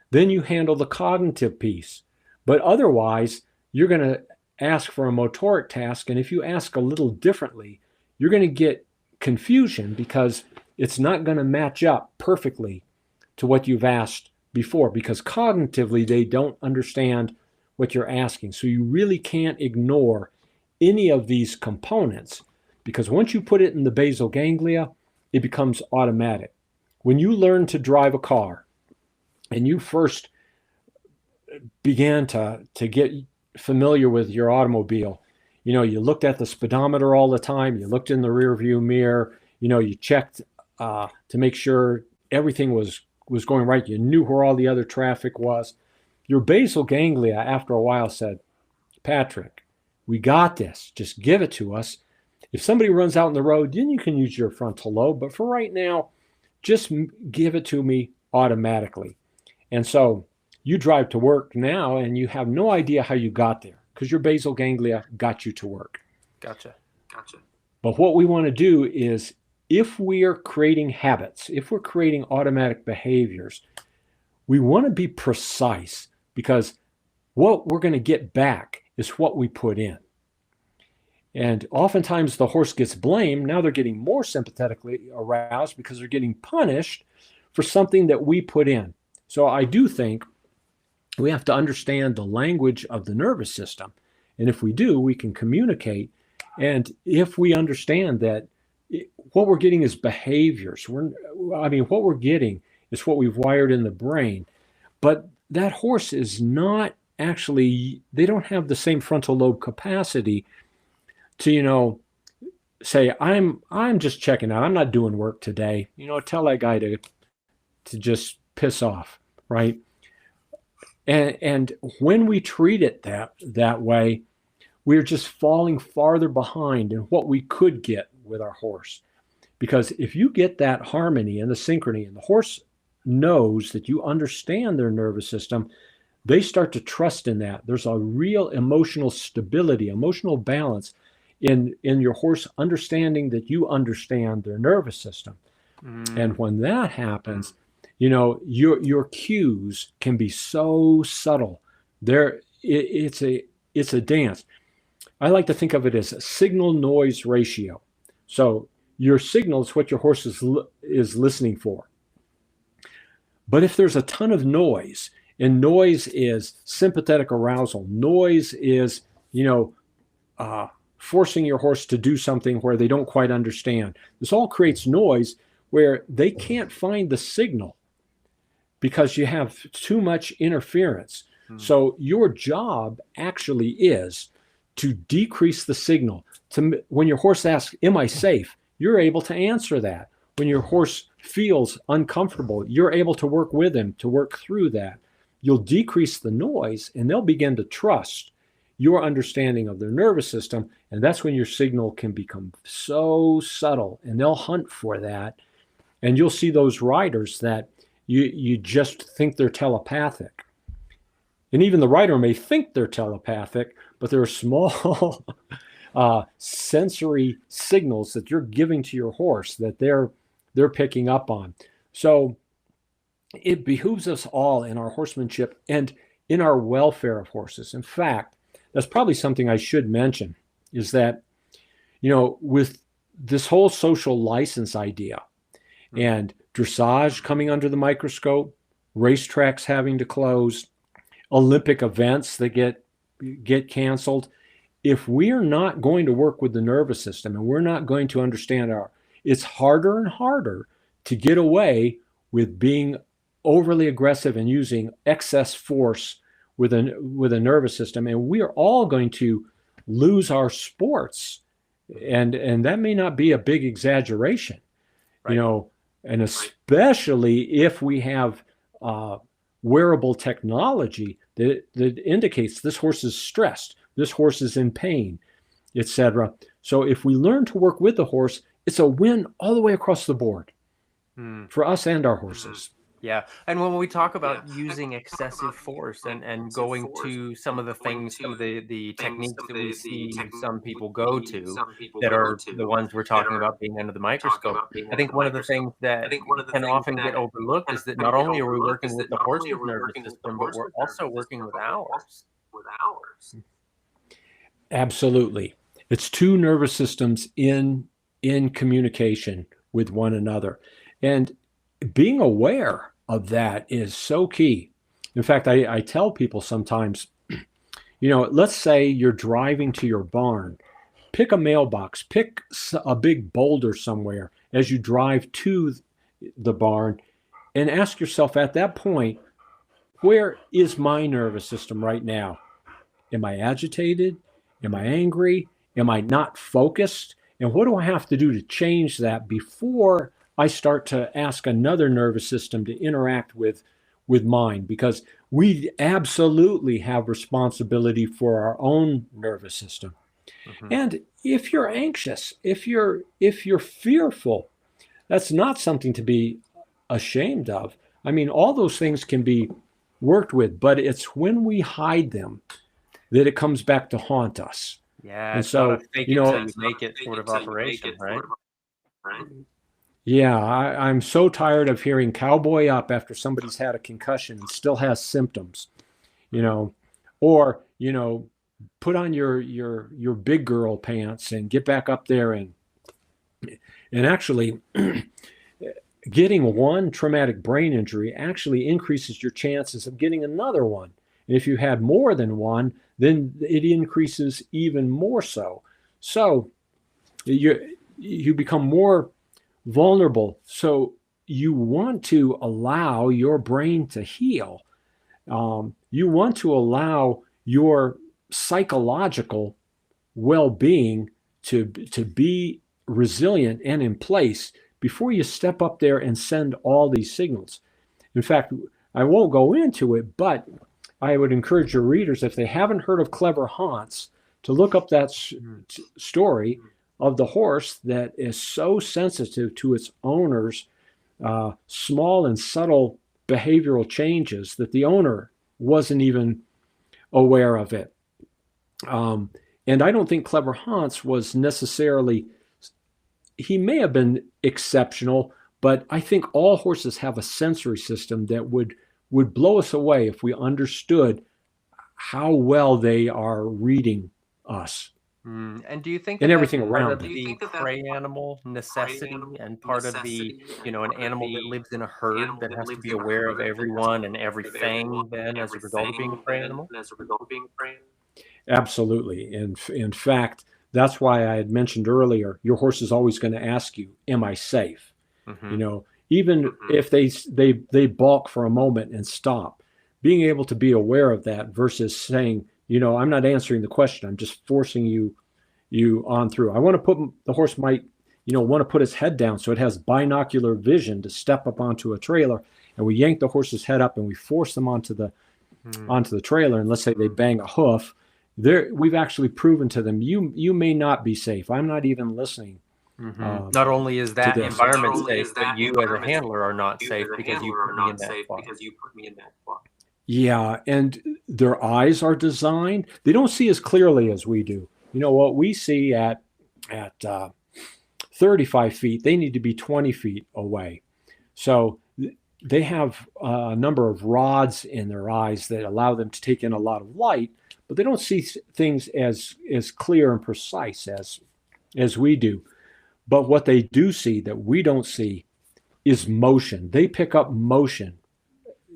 then you handle the cognitive piece. But otherwise, you're going to ask for a motoric task, and if you ask a little differently, you're going to get confusion because it's not going to match up perfectly to what you've asked before, because cognitively they don't understand what you're asking. So you really can't ignore any of these components, because once you put it in the basal ganglia, it becomes automatic. When you learn to drive a car and you first began to get familiar with your automobile, you looked at the speedometer all the time, you looked in the rear view mirror, you checked to make sure everything was going right, you knew where all the other traffic was. Your basal ganglia, after a while, said, "Patrick, we got this. Just give it to us. If somebody runs out in the road, then you can use your frontal lobe. But for right now, just give it to me automatically." And so you drive to work now, and you have no idea how you got there because your basal ganglia got you to work. Gotcha. But what we want to do is, if we are creating habits, if we're creating automatic behaviors, we want to be precise, because what we're going to get back is what we put in. And oftentimes the horse gets blamed. Now they're getting more sympathetically aroused because they're getting punished for something that we put in. So I do think we have to understand the language of the nervous system. And if we do, we can communicate. And if we understand that what we're getting is behaviors, what we're getting is what we've wired in the brain. But that horse is not actually, they don't have the same frontal lobe capacity to, say, I'm just checking out. I'm not doing work today. Tell that guy to just piss off, right? And when we treat it that way, we're just falling farther behind in what we could get with our horse. Because if you get that harmony and the synchrony, and the horse knows that you understand their nervous system, they start to trust in that. There's a real emotional stability, emotional balance in your horse understanding that you understand their nervous system. And when that happens, your cues can be so subtle. It's a dance. I like to think of it as a signal noise ratio. So your signal is what your horse is listening for. But if there's a ton of noise, and noise is sympathetic arousal, noise is, forcing your horse to do something where they don't quite understand. This all creates noise where they can't find the signal because you have too much interference. So your job actually is to decrease the signal. When your horse asks, "Am I safe?" you're able to answer that. When your horse feels uncomfortable, you're able to work with him to work through that. You'll decrease the noise, and they'll begin to trust your understanding of their nervous system. And that's when your signal can become so subtle, and they'll hunt for that. And you'll see those riders that you just think they're telepathic. And even the rider may think they're telepathic, but there are small sensory signals that you're giving to your horse that they're picking up on. So it behooves us all in our horsemanship and in our welfare of horses. In fact, that's probably something I should mention, is that, with this whole social license idea and dressage coming under the microscope, racetracks having to close, Olympic events that get canceled, if we're not going to work with the nervous system and we're not going to understand it's harder and harder to get away with being overly aggressive and using excess force with a nervous system, and we are all going to lose our sports, and that may not be a big exaggeration, Right. And especially if we have wearable technology that indicates this horse is stressed, this horse is in pain, etc. So if we learn to work with the horse, it's a win all the way across the board for us and our horses. Yeah. And when we talk about using excessive force and going to some of the things, some of the techniques that we see some people go to that are the ones we're talking about being under the microscope, I think one of the things that can often get overlooked is that not only are we working with the horse's nervous system, but we're also working with ours. Absolutely. It's two nervous systems in communication with one another. And being aware of that is so key. In fact, I tell people sometimes, let's say you're driving to your barn, pick a mailbox, pick a big boulder somewhere as you drive to the barn, and ask yourself at that point, where is my nervous system right now? Am I agitated? Am I angry? Am I not focused? And what do I have to do to change that before I start to ask another nervous system to interact with mine? Because we absolutely have responsibility for our own nervous system. Mm-hmm. And if you're anxious, if you're fearful, that's not something to be ashamed of. I mean, all those things can be worked with, but it's when we hide them that it comes back to haunt us. Yeah, and so not a fake it till you make it sort of operation, right? Yeah, I'm so tired of hearing cowboy up after somebody's had a concussion and still has symptoms, or put on your big girl pants and get back up there and actually getting one traumatic brain injury actually increases your chances of getting another one. And if you had more than one, then it increases even more so. So you become more vulnerable. So you want to allow your brain to heal. You want to allow your psychological well-being to be resilient and in place before you step up there and send all these signals. In fact, I won't go into it, but I would encourage your readers, if they haven't heard of Clever Hans, to look up that story of the horse that is so sensitive to its owner's small and subtle behavioral changes that the owner wasn't even aware of it. And I don't think Clever Hans was necessarily, he may have been exceptional, but I think all horses have a sensory system that would blow us away if we understood how well they are reading us. And do you think and everything around of the prey animal necessity and part of the, an animal that lives in a herd that has to be aware of everyone and everything then as a result of being a prey animal? Absolutely. In fact, that's why I had mentioned earlier, your horse is always going to ask you, am I safe? Mm-hmm. Even if they balk for a moment and stop, being able to be aware of that versus saying, I'm not answering the question, I'm just forcing you on through. I want to put, the horse might, want to put his head down so it has binocular vision to step up onto a trailer, and we yank the horse's head up and we force them onto the trailer, and let's say they bang a hoof. We've actually proven to them, you may not be safe. I'm not even listening. Mm-hmm. Not only is that environment safe, but you as a handler are not safe because you put me in that spot. Yeah, and their eyes are designed. They don't see as clearly as we do. You know, what we see at 35 feet, they need to be 20 feet away. So they have a number of rods in their eyes that allow them to take in a lot of light, but they don't see things as clear and precise as we do. But what they do see that we don't see is motion. They pick up motion.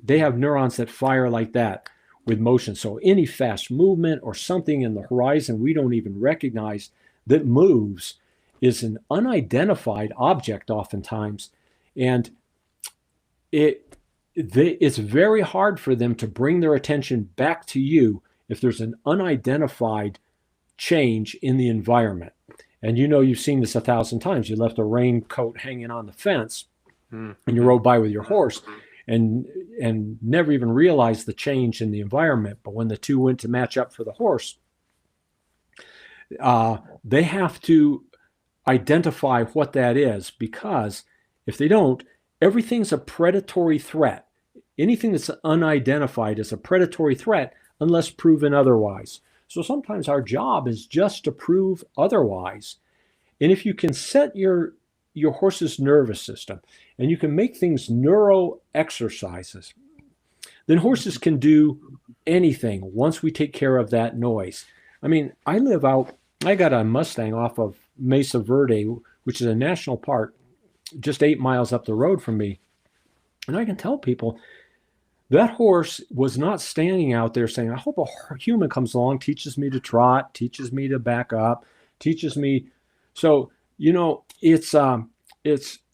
They have neurons that fire like that with motion. So any fast movement or something in the horizon we don't even recognize that moves is an unidentified object oftentimes. And it's very hard for them to bring their attention back to you if there's an unidentified change in the environment. And you know, you've seen this 1,000 times. You left a raincoat hanging on the fence and you rode by with your horse and never even realized the change in the environment. But when the two went to match up for the horse, they have to identify what that is, because if they don't, everything's a predatory threat. Anything that's unidentified is a predatory threat unless proven otherwise. So sometimes our job is just to prove otherwise. And if you can set your horse's nervous system and you can make things neuro exercises, then horses can do anything once we take care of that noise. I mean, I got a Mustang off of Mesa Verde, which is a national park just 8 miles up the road from me. And I can tell people that horse was not standing out there saying, I hope a human comes along, teaches me to trot, teaches me to back up, teaches me. So, you know, it's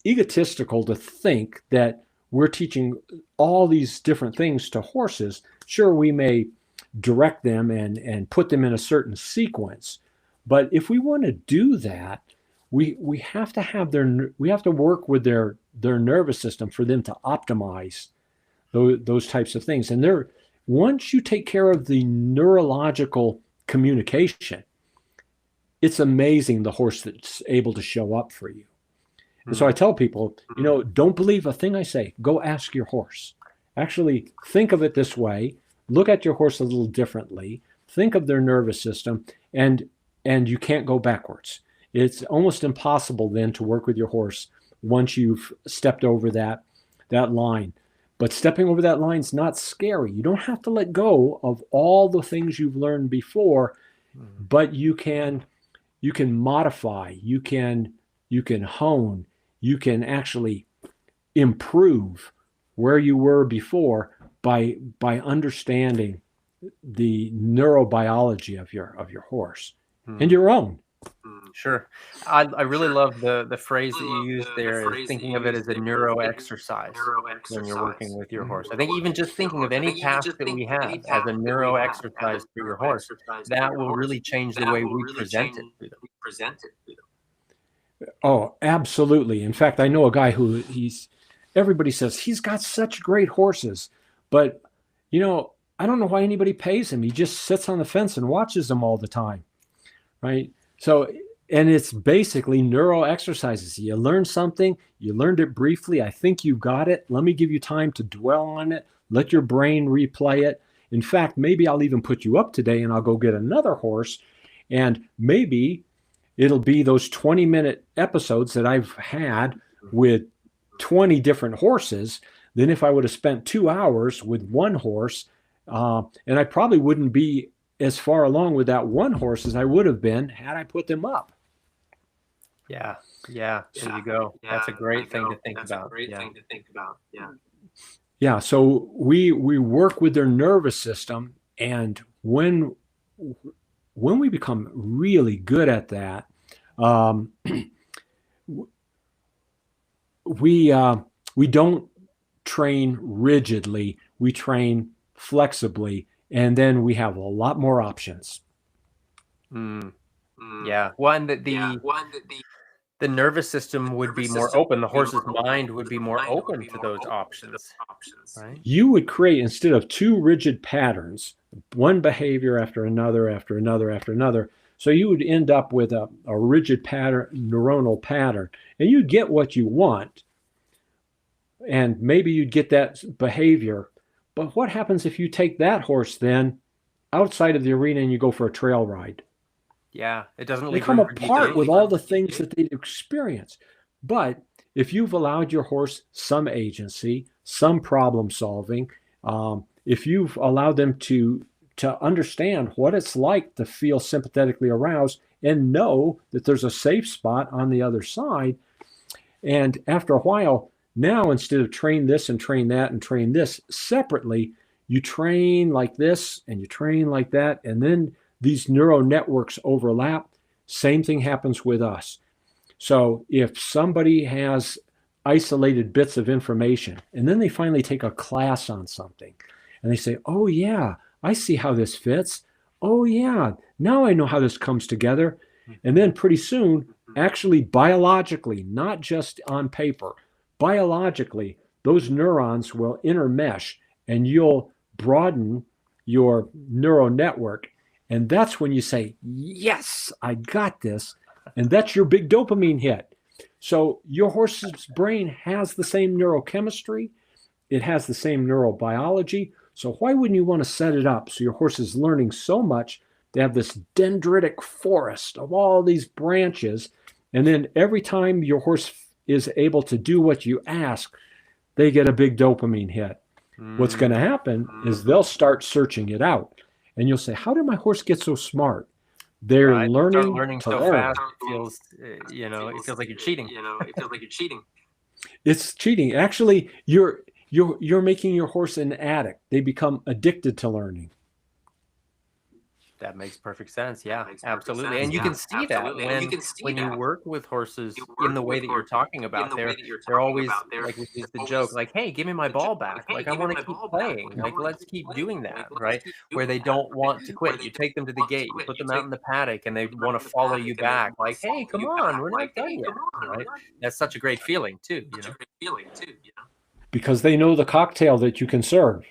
egotistical to think that we're teaching all these different things to horses. Sure, we may direct them and put them in a certain sequence. But if we want to do that, we have to work with their nervous system for them to optimize those types of things. And once you take care of the neurological communication, it's amazing the horse that's able to show up for you. And so I tell people, you know, don't believe a thing I say. Go ask your horse. Actually, think of it this way. Look at your horse a little differently. Think of their nervous system, and you can't go backwards. It's almost impossible then to work with your horse once you've stepped over that line. But stepping over that line is not scary. You don't have to let go of all the things you've learned before, but you can modify, you can hone, you can actually improve where you were before by understanding the neurobiology of your horse and your own. Sure. I really love the phrase that you used there, is thinking of it as a neuro exercise when you're working with your horse. I think even just thinking of any task that we have as a neuro exercise for your horse, that will really change the way we present it to them. Oh, absolutely. In fact, I know a guy who everybody says he's got such great horses, but you know, I don't know why anybody pays him. He just sits on the fence and watches them all the time. Right? So, and it's basically neuro exercises. You learn something, you learned it briefly. I think you got it. Let me give you time to dwell on it. Let your brain replay it. In fact, maybe I'll even put you up today and I'll go get another horse. And maybe it'll be those 20-minute episodes that I've had with 20 different horses than if I would have spent 2 hours with one horse. And I probably wouldn't be as far along with that one horse as I would have been had I put them up. Yeah. There you go. That's a great thing to think about. Yeah. So we work with their nervous system, and when we become really good at that, we don't train rigidly. We train flexibly. And then we have a lot more options. Yeah. One that the nervous system would be more open. The horse's mind would be more open to those options. Right? You would create, instead of two rigid patterns, one behavior after another, after another, after another. So you would end up with a rigid pattern, neuronal pattern, and you'd get what you want. And maybe you'd get that behavior, But what happens if you take that horse then outside of the arena and you go for a trail ride? Yeah, it doesn't They leave come room for apart with all the deviation. things that they experience. But if you've allowed your horse some agency, some problem solving, if you've allowed them to understand what it's like to feel sympathetically aroused and know that there's a safe spot on the other side, and after a while, now instead of train this and train that and train this separately, you train like this and you train like that, and then these neural networks overlap. Same thing happens with us. So if somebody has isolated bits of information and then they finally take a class on something and they say, oh yeah, I see how this fits. Oh yeah, now I know how this comes together. And then pretty soon, actually biologically, not just on paper, biologically, those neurons will intermesh and you'll broaden your neural network. And that's when you say, yes, I got this. And that's your big dopamine hit. So your horse's brain has the same neurochemistry. It has the same neurobiology. So why wouldn't you want to set it up so your horse is learning so much to have this dendritic forest of all these branches? And then every time your horse is able to do what you ask, they get a big dopamine hit. What's going to happen is they'll start searching it out. And you'll say, how did my horse get so smart? They're learning so learn. fast. It feels, it feels like you're cheating. It's cheating. Actually, you're making your horse an addict. They become addicted to learning. That makes perfect sense. Yeah, absolutely. And you can see that when you work with horses in the way that you're talking about. They're always like, we use the joke, like, hey, give me my ball back. Like, I want to keep playing. Like, let's keep doing that, right? Where they don't want to quit. You take them to the gate, you put them out in the paddock, and they want to follow you back. Like, hey, come on, we're not done yet, right? That's such a great feeling too, Because they know the cocktail that you can serve.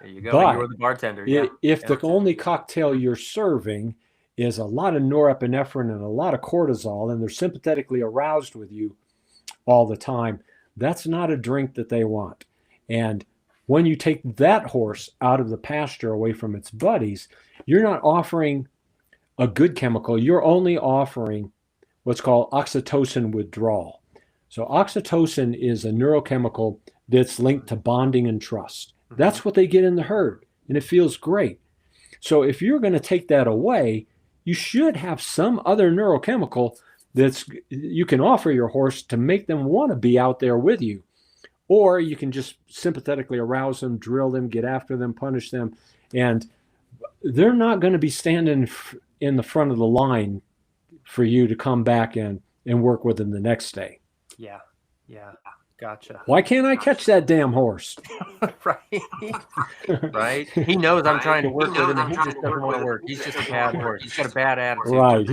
There you go. But you're the bartender. Yeah. If the only cocktail you're serving is a lot of norepinephrine and a lot of cortisol, and they're sympathetically aroused with you all the time, that's not a drink that they want. And when you take that horse out of the pasture away from its buddies, you're not offering a good chemical. You're only offering what's called oxytocin withdrawal. So oxytocin is a neurochemical that's linked to bonding and trust. That's what they get in the herd, and it feels great. So if you're going to take that away, you should have some other neurochemical that's you can offer your horse to make them want to be out there with you. Or you can just sympathetically arouse them, drill them, get after them, punish them, and they're not going to be standing in the front of the line for you to come back and work with them the next day. Yeah. Gotcha. Why can't I catch that damn horse? Right. He knows I'm trying to work with him, and he just doesn't want to work. He's just a bad horse. He's got a bad attitude. Right.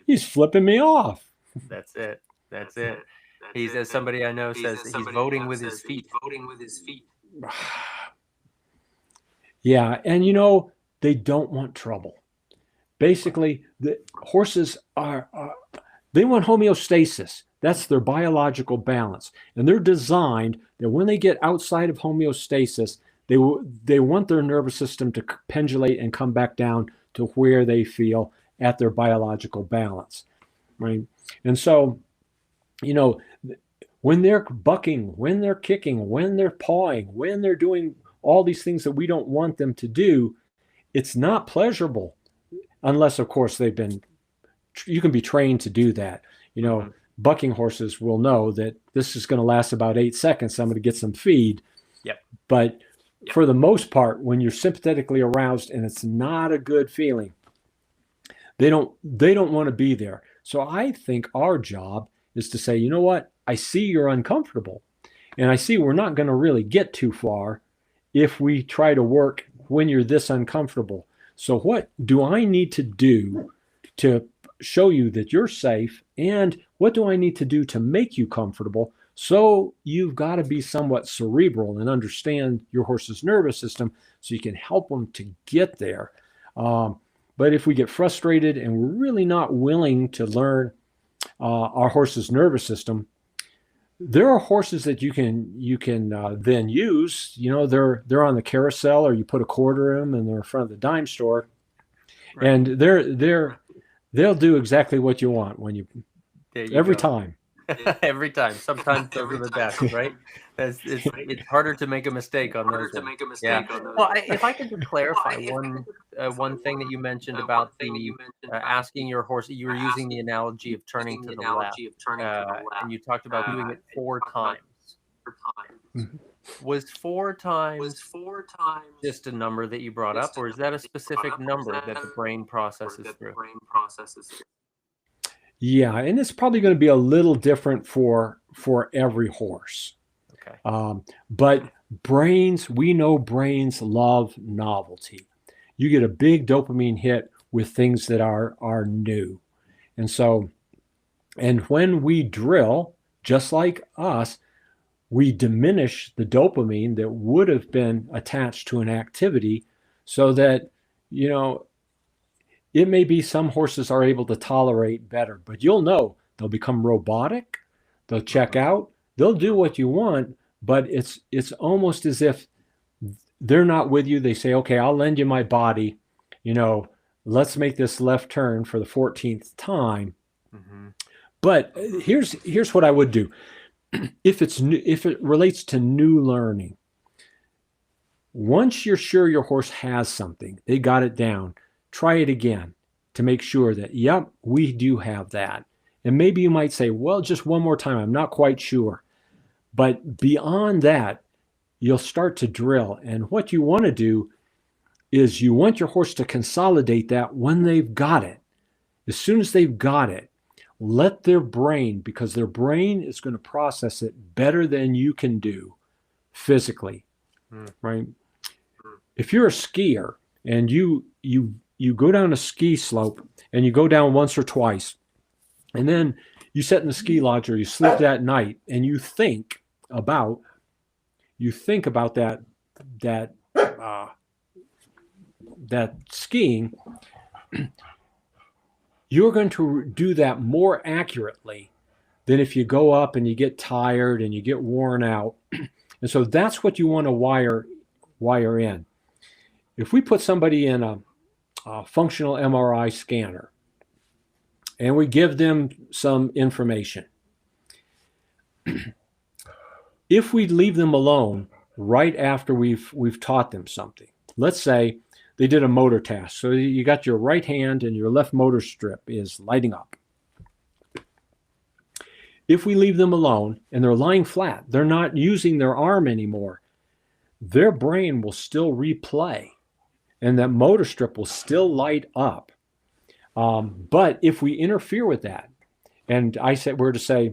He's flipping me off. That's it. He's, as somebody I know says, he's voting with his feet. Yeah, and they don't want trouble. Basically, the horses they want homeostasis. That's their biological balance. And they're designed that when they get outside of homeostasis, they want their nervous system to pendulate and come back down to where they feel at their biological balance, right? And so, when they're bucking, when they're kicking, when they're pawing, when they're doing all these things that we don't want them to do, it's not pleasurable unless, of course, you can be trained to do that. Bucking horses will know that this is going to last about 8 seconds. So I'm going to get some feed. Yep. But for the most part, when you're sympathetically aroused and it's not a good feeling, they don't want to be there. So I think our job is to say, you know what? I see you're uncomfortable, and I see we're not going to really get too far if we try to work when you're this uncomfortable. So what do I need to do to show you that you're safe, and what do I need to do to make you comfortable? So you've got to be somewhat cerebral and understand your horse's nervous system so you can help them to get there. But if we get frustrated and we're really not willing to learn our horse's nervous system, there are horses that you can then use. They're on the carousel, or you put a quarter in them, and they're in front of the dime store, Right. and they'll do exactly what you want when you every time. Every time. Sometimes those are the best, right? It's harder to make a mistake on those ones. Yeah. Well, if I could just clarify one thing that you mentioned about the asking your horse, you were using the analogy of turning to the left, and you talked about doing it 4 times. Mhm. Was 4 times just a number that you brought up, or is that a specific number that the brain processes through? Yeah, and it's probably going to be a little different for every horse. Okay. But we know brains love novelty. You get a big dopamine hit with things that are new. And when we drill, just like us, we diminish the dopamine that would have been attached to an activity, so that, it may be some horses are able to tolerate better, but they'll become robotic, they'll check out, they'll do what you want, but it's almost as if they're not with you. They say, okay, I'll lend you my body, let's make this left turn for the 14th time. Mm-hmm. But here's what I would do. If it relates to new learning, once you're sure your horse has something, they got it down, try it again to make sure that, yep, we do have that. And maybe you might say, well, just one more time, I'm not quite sure. But beyond that, you'll start to drill. And what you want to do is you want your horse to consolidate that when they've got it. As soon as they've got it, let their brain, because their brain is going to process it better than you can do physically, right? If you're a skier and you go down a ski slope and you go down once or twice, and then you sit in the ski lodge or you sleep that night, and you think about that skiing, you're going to do that more accurately than if you go up and you get tired and you get worn out. And so that's what you want to wire in. If we put somebody in a functional MRI scanner and we give them some information, if we leave them alone right after we've taught them something, let's say they did a motor task. So you got your right hand and your left motor strip is lighting up. If we leave them alone and they're lying flat, they're not using their arm anymore, their brain will still replay and that motor strip will still light up. But if we interfere with that, and we're to say,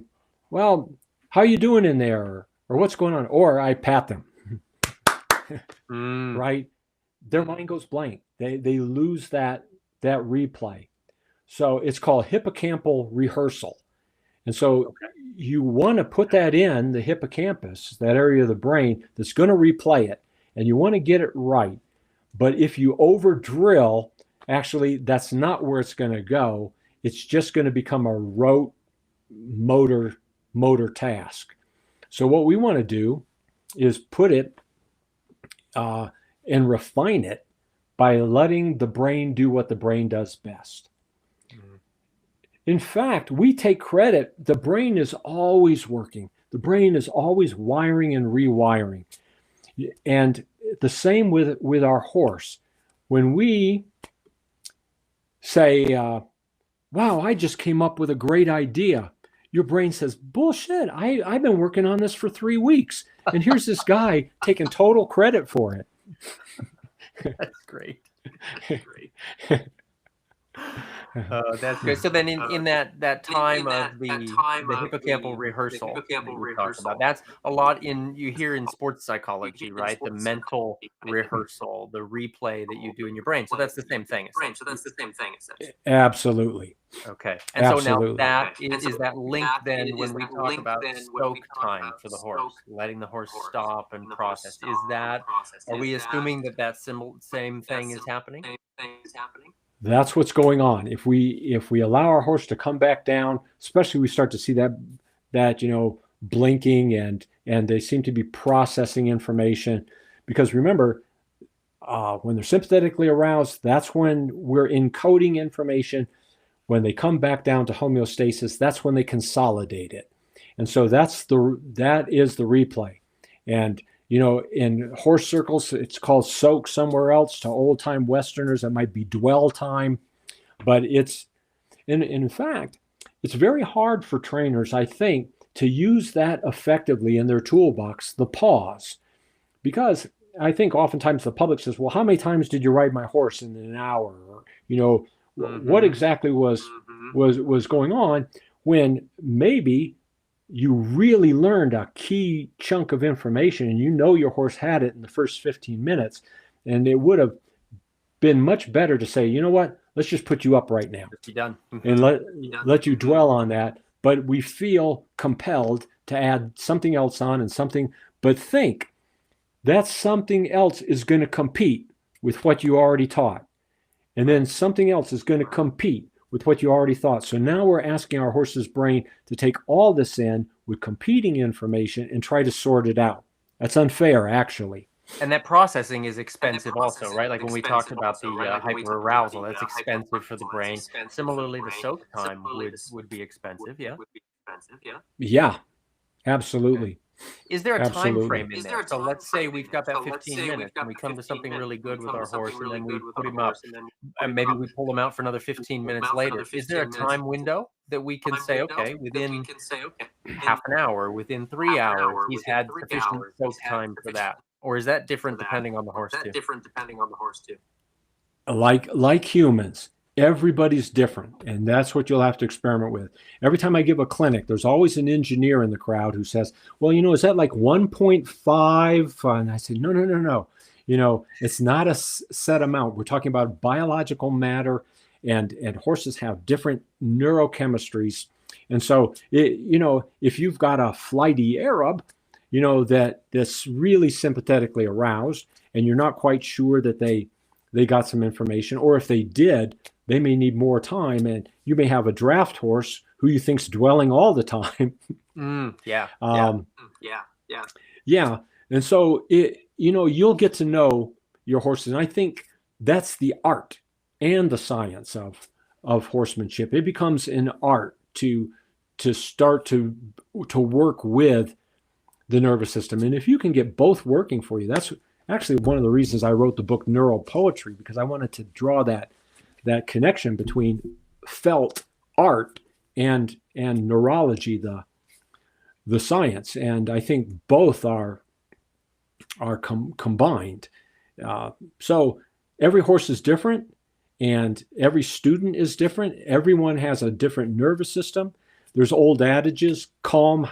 well, how you doing in there? Or what's going on? Or I pat them, right? Their mind goes blank. They lose that replay. So it's called hippocampal rehearsal. And so you want to put that in the hippocampus, that area of the brain that's going to replay it, and you want to get it right. But if you over drill, actually, that's not where it's going to go. It's just going to become a rote motor task. So what we want to do is put it and refine it by letting the brain do what the brain does best. Mm-hmm. In fact, we take credit. The brain is always working. The brain is always wiring and rewiring. And the same with our horse. When we say, wow, I just came up with a great idea, your brain says, bullshit, I've been working on this for 3 weeks. And here's this guy taking total credit for it. That's great. That's good. So then in that time of the hippocampal rehearsal that you talked about, that's a lot you hear in sports psychology, right? The mental rehearsal, the replay that you do in your brain. So that's the same thing. Absolutely. Okay. And absolutely. So now is that linked then when we talk about soak time for the horse, letting the horse stop and process? Are we assuming that same thing is happening? That's what's going on. If we allow our horse to come back down, especially we start to see that blinking and they seem to be processing information. Because remember, when they're sympathetically aroused, that's when we're encoding information. When they come back down to homeostasis, that's when they consolidate it. And so that is the replay. And in horse circles, it's called soak somewhere else. To old-time Westerners, it might be dwell time. But it's, in fact, it's very hard for trainers, I think, to use that effectively in their toolbox, the pause. Because I think oftentimes the public says, well, how many times did you ride my horse in an hour? Or, what exactly was going on, when maybe you really learned a key chunk of information and your horse had it in the first 15 minutes. And it would have been much better to say, you know what, let's just put you up right now and let you dwell on that. But we feel compelled to add something else on but think that something else is going to compete with what you already taught. And then something else is going to compete with what you already thought. So now we're asking our horse's brain to take all this in with competing information and try to sort it out. That's unfair, actually. And that processing is expensive also, right? Like when we talked about the hyperarousal, that's expensive for the brain. Similarly, the soak time would be expensive, yeah? Yeah, absolutely. Is there a time frame in there? So let's say we've got that 15 minutes and we come to something really good with our horse, and then we put him up, and maybe we pull him out for another 15 minutes later. Is there a time window that we can say, okay, within half an hour, within 3 hours, he's had sufficient soak time for that? Or is that different depending on the horse too? Like humans, everybody's different, and that's what you'll have to experiment with. Every time I give a clinic, there's always an engineer in the crowd who says, well, is that like 1.5? And I say, no. It's not a set amount. We're talking about biological matter, and horses have different neurochemistries. And so, if you've got a flighty Arab, that's really sympathetically aroused, and you're not quite sure that they got some information, or if they did, they may need more time, and you may have a draft horse who you think's dwelling all the time. Yeah. And so you'll get to know your horses, and I think that's the art and the science of horsemanship. It becomes an art to start to work with the nervous system, and if you can get both working for you, that's actually one of the reasons I wrote the book Neural Poetry, because I wanted to draw that connection between felt art and neurology, the science. And I think both are combined. So every horse is different, and every student is different. Everyone has a different nervous system. There's old adages: calm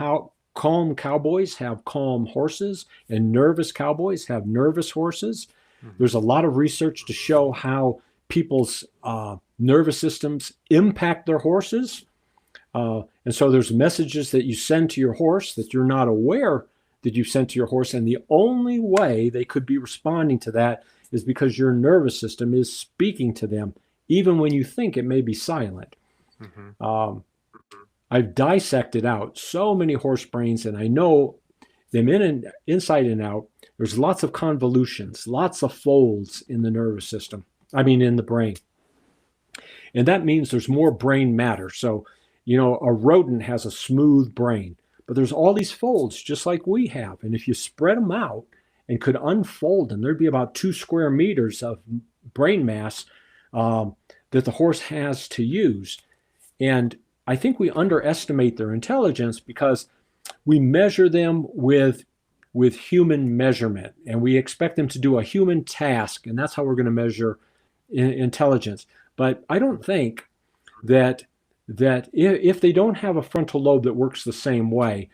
cowboys have calm horses, and nervous cowboys have nervous horses. There's a lot of research to show how people's nervous systems impact their horses. And so there's messages that you send to your horse that you're not aware that you've sent to your horse. And the only way they could be responding to that is because your nervous system is speaking to them, even when you think it may be silent. I've dissected out so many horse brains, and I know them inside and out. There's lots of convolutions, lots of folds in the nervous system. In the brain. And that means there's more brain matter. So, a rodent has a smooth brain, but there's all these folds just like we have. And if you spread them out and could unfold them, there'd be about 2 square meters of brain mass that the horse has to use. And I think we underestimate their intelligence because we measure them with human measurement, and we expect them to do a human task, and that's how we're going to measure intelligence. But I don't think that if they don't have a frontal lobe that works the same way,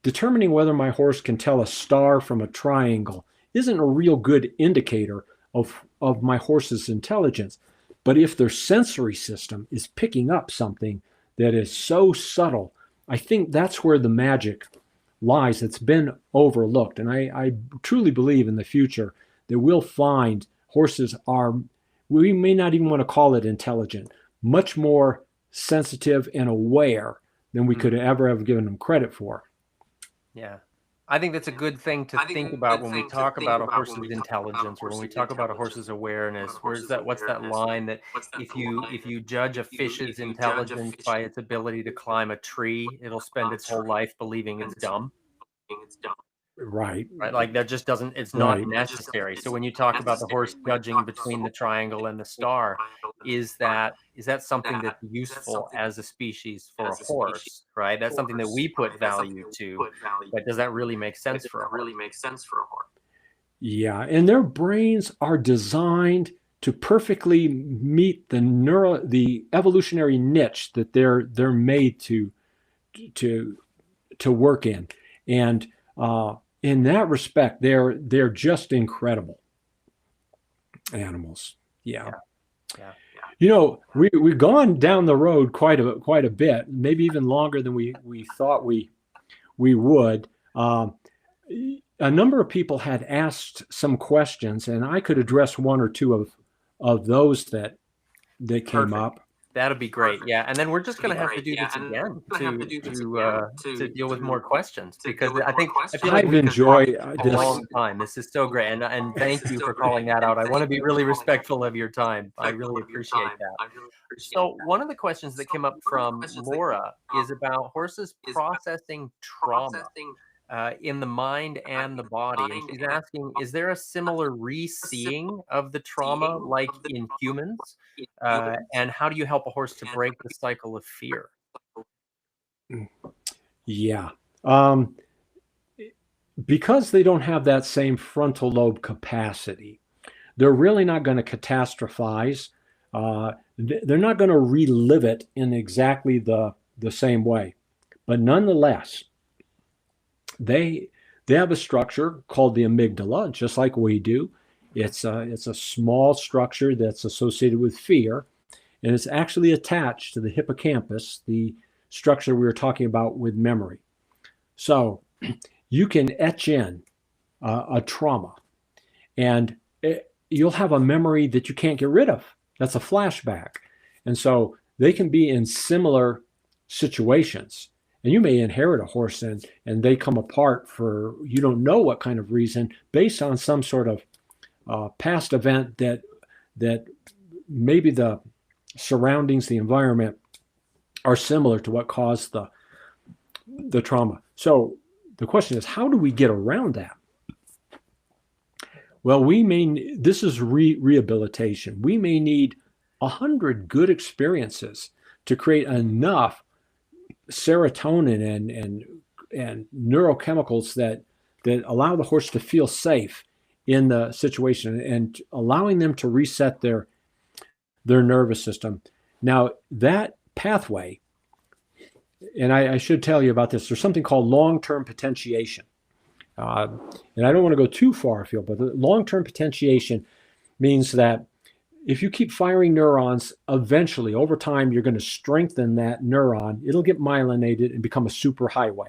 determining whether my horse can tell a star from a triangle isn't a real good indicator of my horse's intelligence. But if their sensory system is picking up something that is so subtle, I think that's where the magic lies that's been overlooked. And I truly believe in the future that we'll find horses are, we may not even want to call it intelligent, much more sensitive and aware than we could ever have given them credit for. Yeah. I think that's a good thing to think about when we talk about a horse's intelligence, or when we talk about a horse's awareness. What's that line that if you judge a fish's intelligence by its ability to climb a tree, it'll spend its whole life believing it's dumb. Right. Like that just doesn't, it's not necessary. So when you talk about the horse judging between the triangle and the star, is that something that's useful as a species for a horse, right? That's something that we put value to, but does that really make sense for a horse? Yeah, and their brains are designed to perfectly meet the evolutionary niche that they're made to work in, and in that respect, they're just incredible animals. Yeah. You know, we've gone down the road quite a bit, maybe even longer than we thought we would. A number of people had asked some questions, and I could address one or two of those that came up. That'd be great. Yeah, and then we're just going to have to do this again to deal with more questions, because I feel like I've enjoyed this a long time. This is so great, and thank you for calling that out. I want to be really respectful of your time. I really appreciate that. So one of the questions that came up from Laura is about horses processing trauma in the mind and the body. And she's asking, is there a similar re-seeing of the trauma like in humans? And how do you help a horse to break the cycle of fear? Yeah. Because they don't have that same frontal lobe capacity, they're really not going to catastrophize. They're not going to relive it in exactly the same way. But nonetheless, they have a structure called the amygdala, just like we do. It's a small structure that's associated with fear, and it's actually attached to the hippocampus, the structure we were talking about with memory. So you can etch in a trauma, and you'll have a memory that you can't get rid of. That's a flashback. And so they can be in similar situations. And you may inherit a horse and they come apart for you don't know what kind of reason, based on some sort of past event that maybe the surroundings, the environment, are similar to what caused the trauma. So the question is, how do we get around that? Well, this is rehabilitation. We may need 100 good experiences to create enough serotonin and neurochemicals that allow the horse to feel safe in the situation, and allowing them to reset their nervous system. Now, that pathway, and I should tell you about this, there's something called long-term potentiation. And I don't want to go too far afield, but the long-term potentiation means that if you keep firing neurons, eventually, over time, you're going to strengthen that neuron. It'll get myelinated and become a superhighway.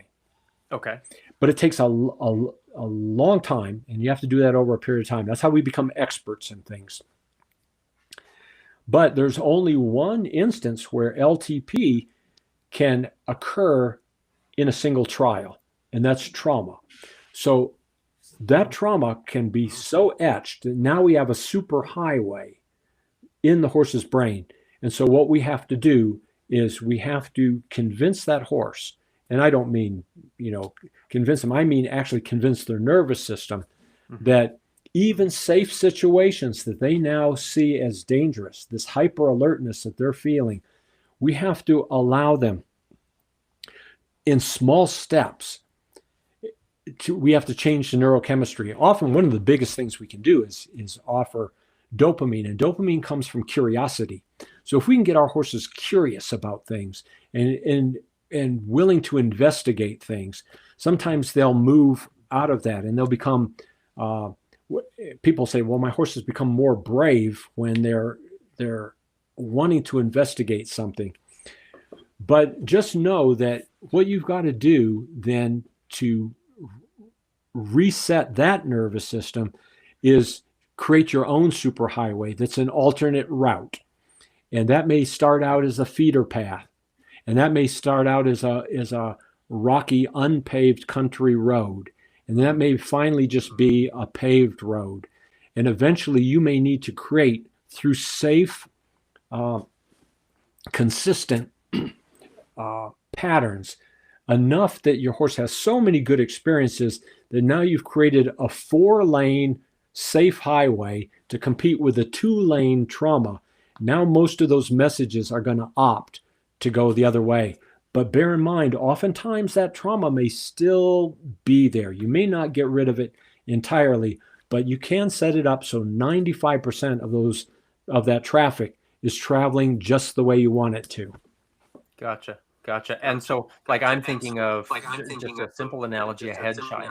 Okay. But it takes a long time, and you have to do that over a period of time. That's how we become experts in things. But there's only one instance where LTP can occur in a single trial, and that's trauma. So that trauma can be so etched that now we have a superhighway in the horse's brain. And so what we have to do is we have to convince that horse, and I don't mean, convince them, I mean actually convince their nervous system that even safe situations that they now see as dangerous, this hyper alertness that they're feeling, we have to allow them in small steps. We have to change the neurochemistry. Often one of the biggest things we can do is offer dopamine, and dopamine comes from curiosity. So if we can get our horses curious about things and willing to investigate things, sometimes they'll move out of that and they'll become, people say, well, my horse has become more brave when they're wanting to investigate something. But just know that what you've got to do then to reset that nervous system is create your own superhighway that's an alternate route. And that may start out as a feeder path. And that may start out as a rocky, unpaved country road. And that may finally just be a paved road. And eventually you may need to create, through safe, consistent patterns, enough that your horse has so many good experiences that now you've created a 4-lane safe highway to compete with a 2-lane trauma. Now most of those messages are going to opt to go the other way. But bear in mind, oftentimes that trauma may still be there. You may not get rid of it entirely, but you can set it up so 95% of that traffic is traveling just the way you want it to. Gotcha. And so, like, I'm thinking of just a simple analogy: a head shy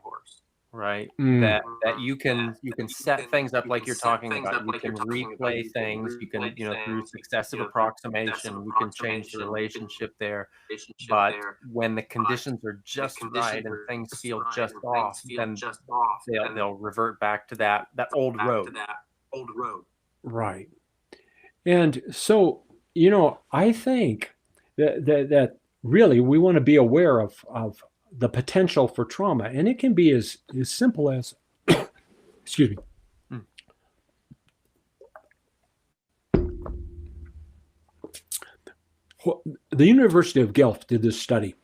horse, right? That you can set things up like you're talking about. You can replay things. You can, through successive approximation, you can change the relationship there. But when the conditions are just right and things feel just off, then they'll revert back to that old road. Right. And so, I think that really we want to be aware of the potential for trauma. And it can be as simple as, excuse me. The University of Guelph did this study,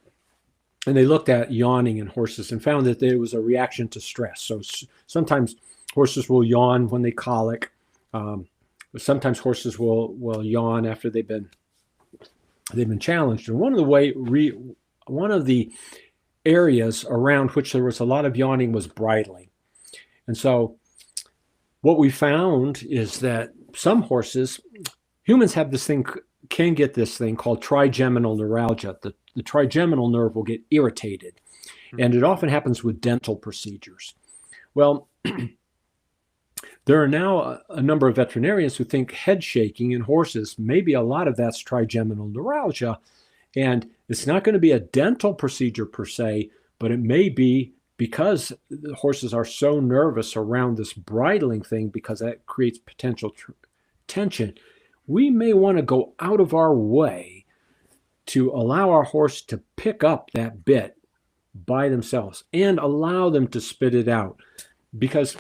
and they looked at yawning in horses and found that there was a reaction to stress. So sometimes horses will yawn when they colic. Sometimes horses will yawn after they've been challenged. And one of the areas around which there was a lot of yawning was bridling. And so what we found is that some horses, humans have this thing, can get this thing called trigeminal neuralgia. The trigeminal nerve will get irritated. And it often happens with dental procedures. Well, there are now a number of veterinarians who think head shaking in horses, maybe a lot of that's trigeminal neuralgia. And it's not going to be a dental procedure per se, but it may be because the horses are so nervous around this bridling thing, because that creates potential tension. We may want to go out of our way to allow our horse to pick up that bit by themselves and allow them to spit it out, because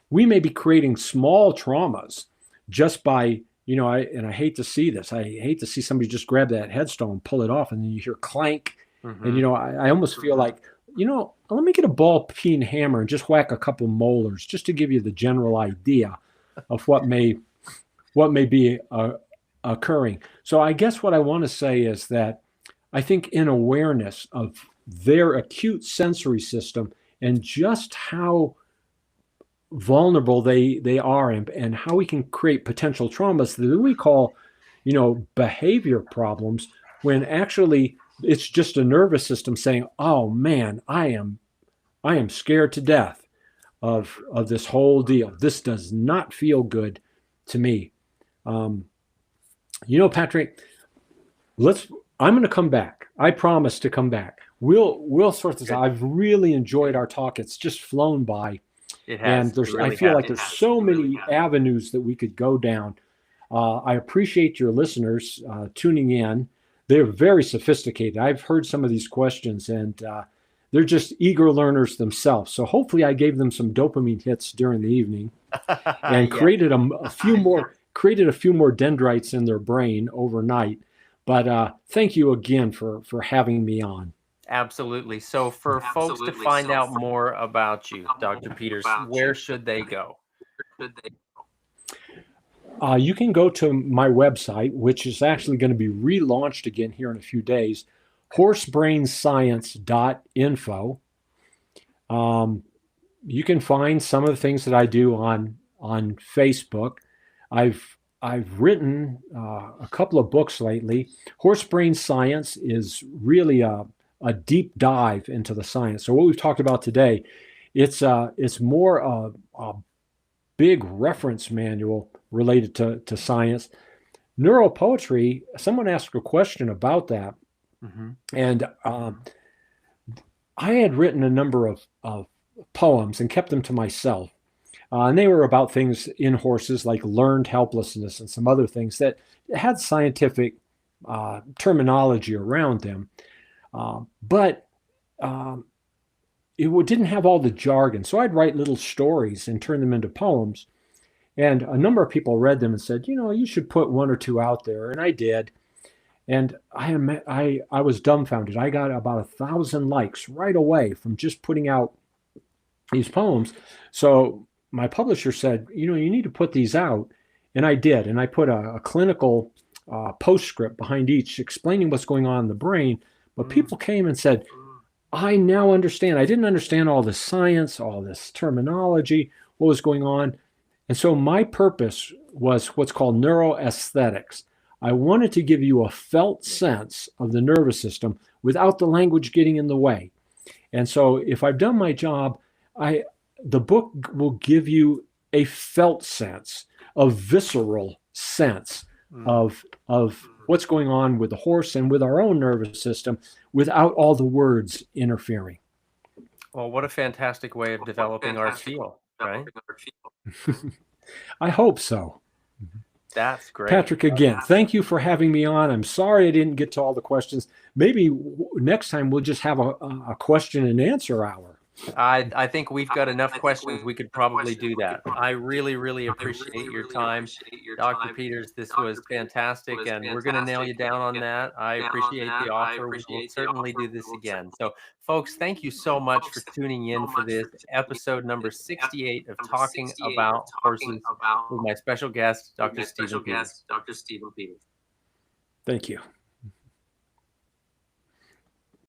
we may be creating small traumas just by, I hate to see this. I hate to see somebody just grab that headstone, pull it off, and then you hear clank. And, I almost feel like, let me get a ball peen hammer and just whack a couple molars just to give you the general idea of what may be occurring. So I guess what I want to say is that I think in awareness of their acute sensory system and just how vulnerable they are, and how we can create potential traumas that we call, behavior problems, when actually it's just a nervous system saying, oh man, I am scared to death of this whole deal. This does not feel good to me. Patrick, I'm going to come back. I promise to come back. We'll sort this out. I've really enjoyed our talk. It's just flown by. It has. And I feel like there's so many avenues that we could go down. I appreciate your listeners tuning in. They're very sophisticated. I've heard some of these questions, and they're just eager learners themselves. So hopefully I gave them some dopamine hits during the evening and created a few more dendrites in their brain overnight. But thank you again for having me on. Absolutely. So for folks to find out more about you, Dr. Peters, where should they go? You can go to my website, which is actually going to be relaunched again here in a few days, horsebrainscience.info. You can find some of the things that I do on Facebook. I've written a couple of books lately. Horse Brain Science is really a deep dive into the science. So what we've talked about today, it's more a big reference manual related to science. Neuropoetry, someone asked a question about that. And I had written a number of poems and kept them to myself. And they were about things in horses like learned helplessness and some other things that had scientific terminology around them. But it didn't have all the jargon. So I'd write little stories and turn them into poems. And a number of people read them and said, you should put one or two out there. And I did. And I was dumbfounded. I got about 1,000 likes right away from just putting out these poems. So my publisher said, you need to put these out. And I did. And I put a clinical postscript behind each explaining what's going on in the brain. But people came and said, I now understand. I didn't understand all the science, all this terminology, what was going on. And so my purpose was what's called neuroaesthetics. I wanted to give you a felt sense of the nervous system without the language getting in the way. And so if I've done my job, the book will give you a felt sense, a visceral sense of what's going on with the horse and with our own nervous system without all the words interfering. Well, what a fantastic way of developing our feel, right? I hope so. That's great. Patrick, again, thank you for having me on. I'm sorry I didn't get to all the questions. Maybe next time we'll just have a question and answer hour. I think we've got enough questions. We could probably do that. I really, really appreciate your time, Dr. Peters. This was fantastic, and we're going to nail you down on that. I appreciate the offer. We will certainly do this again. So, folks, thank you so much for tuning in for this episode number 68 of Talking About Horses with my special guest, Dr. Stephen Peters. Thank you.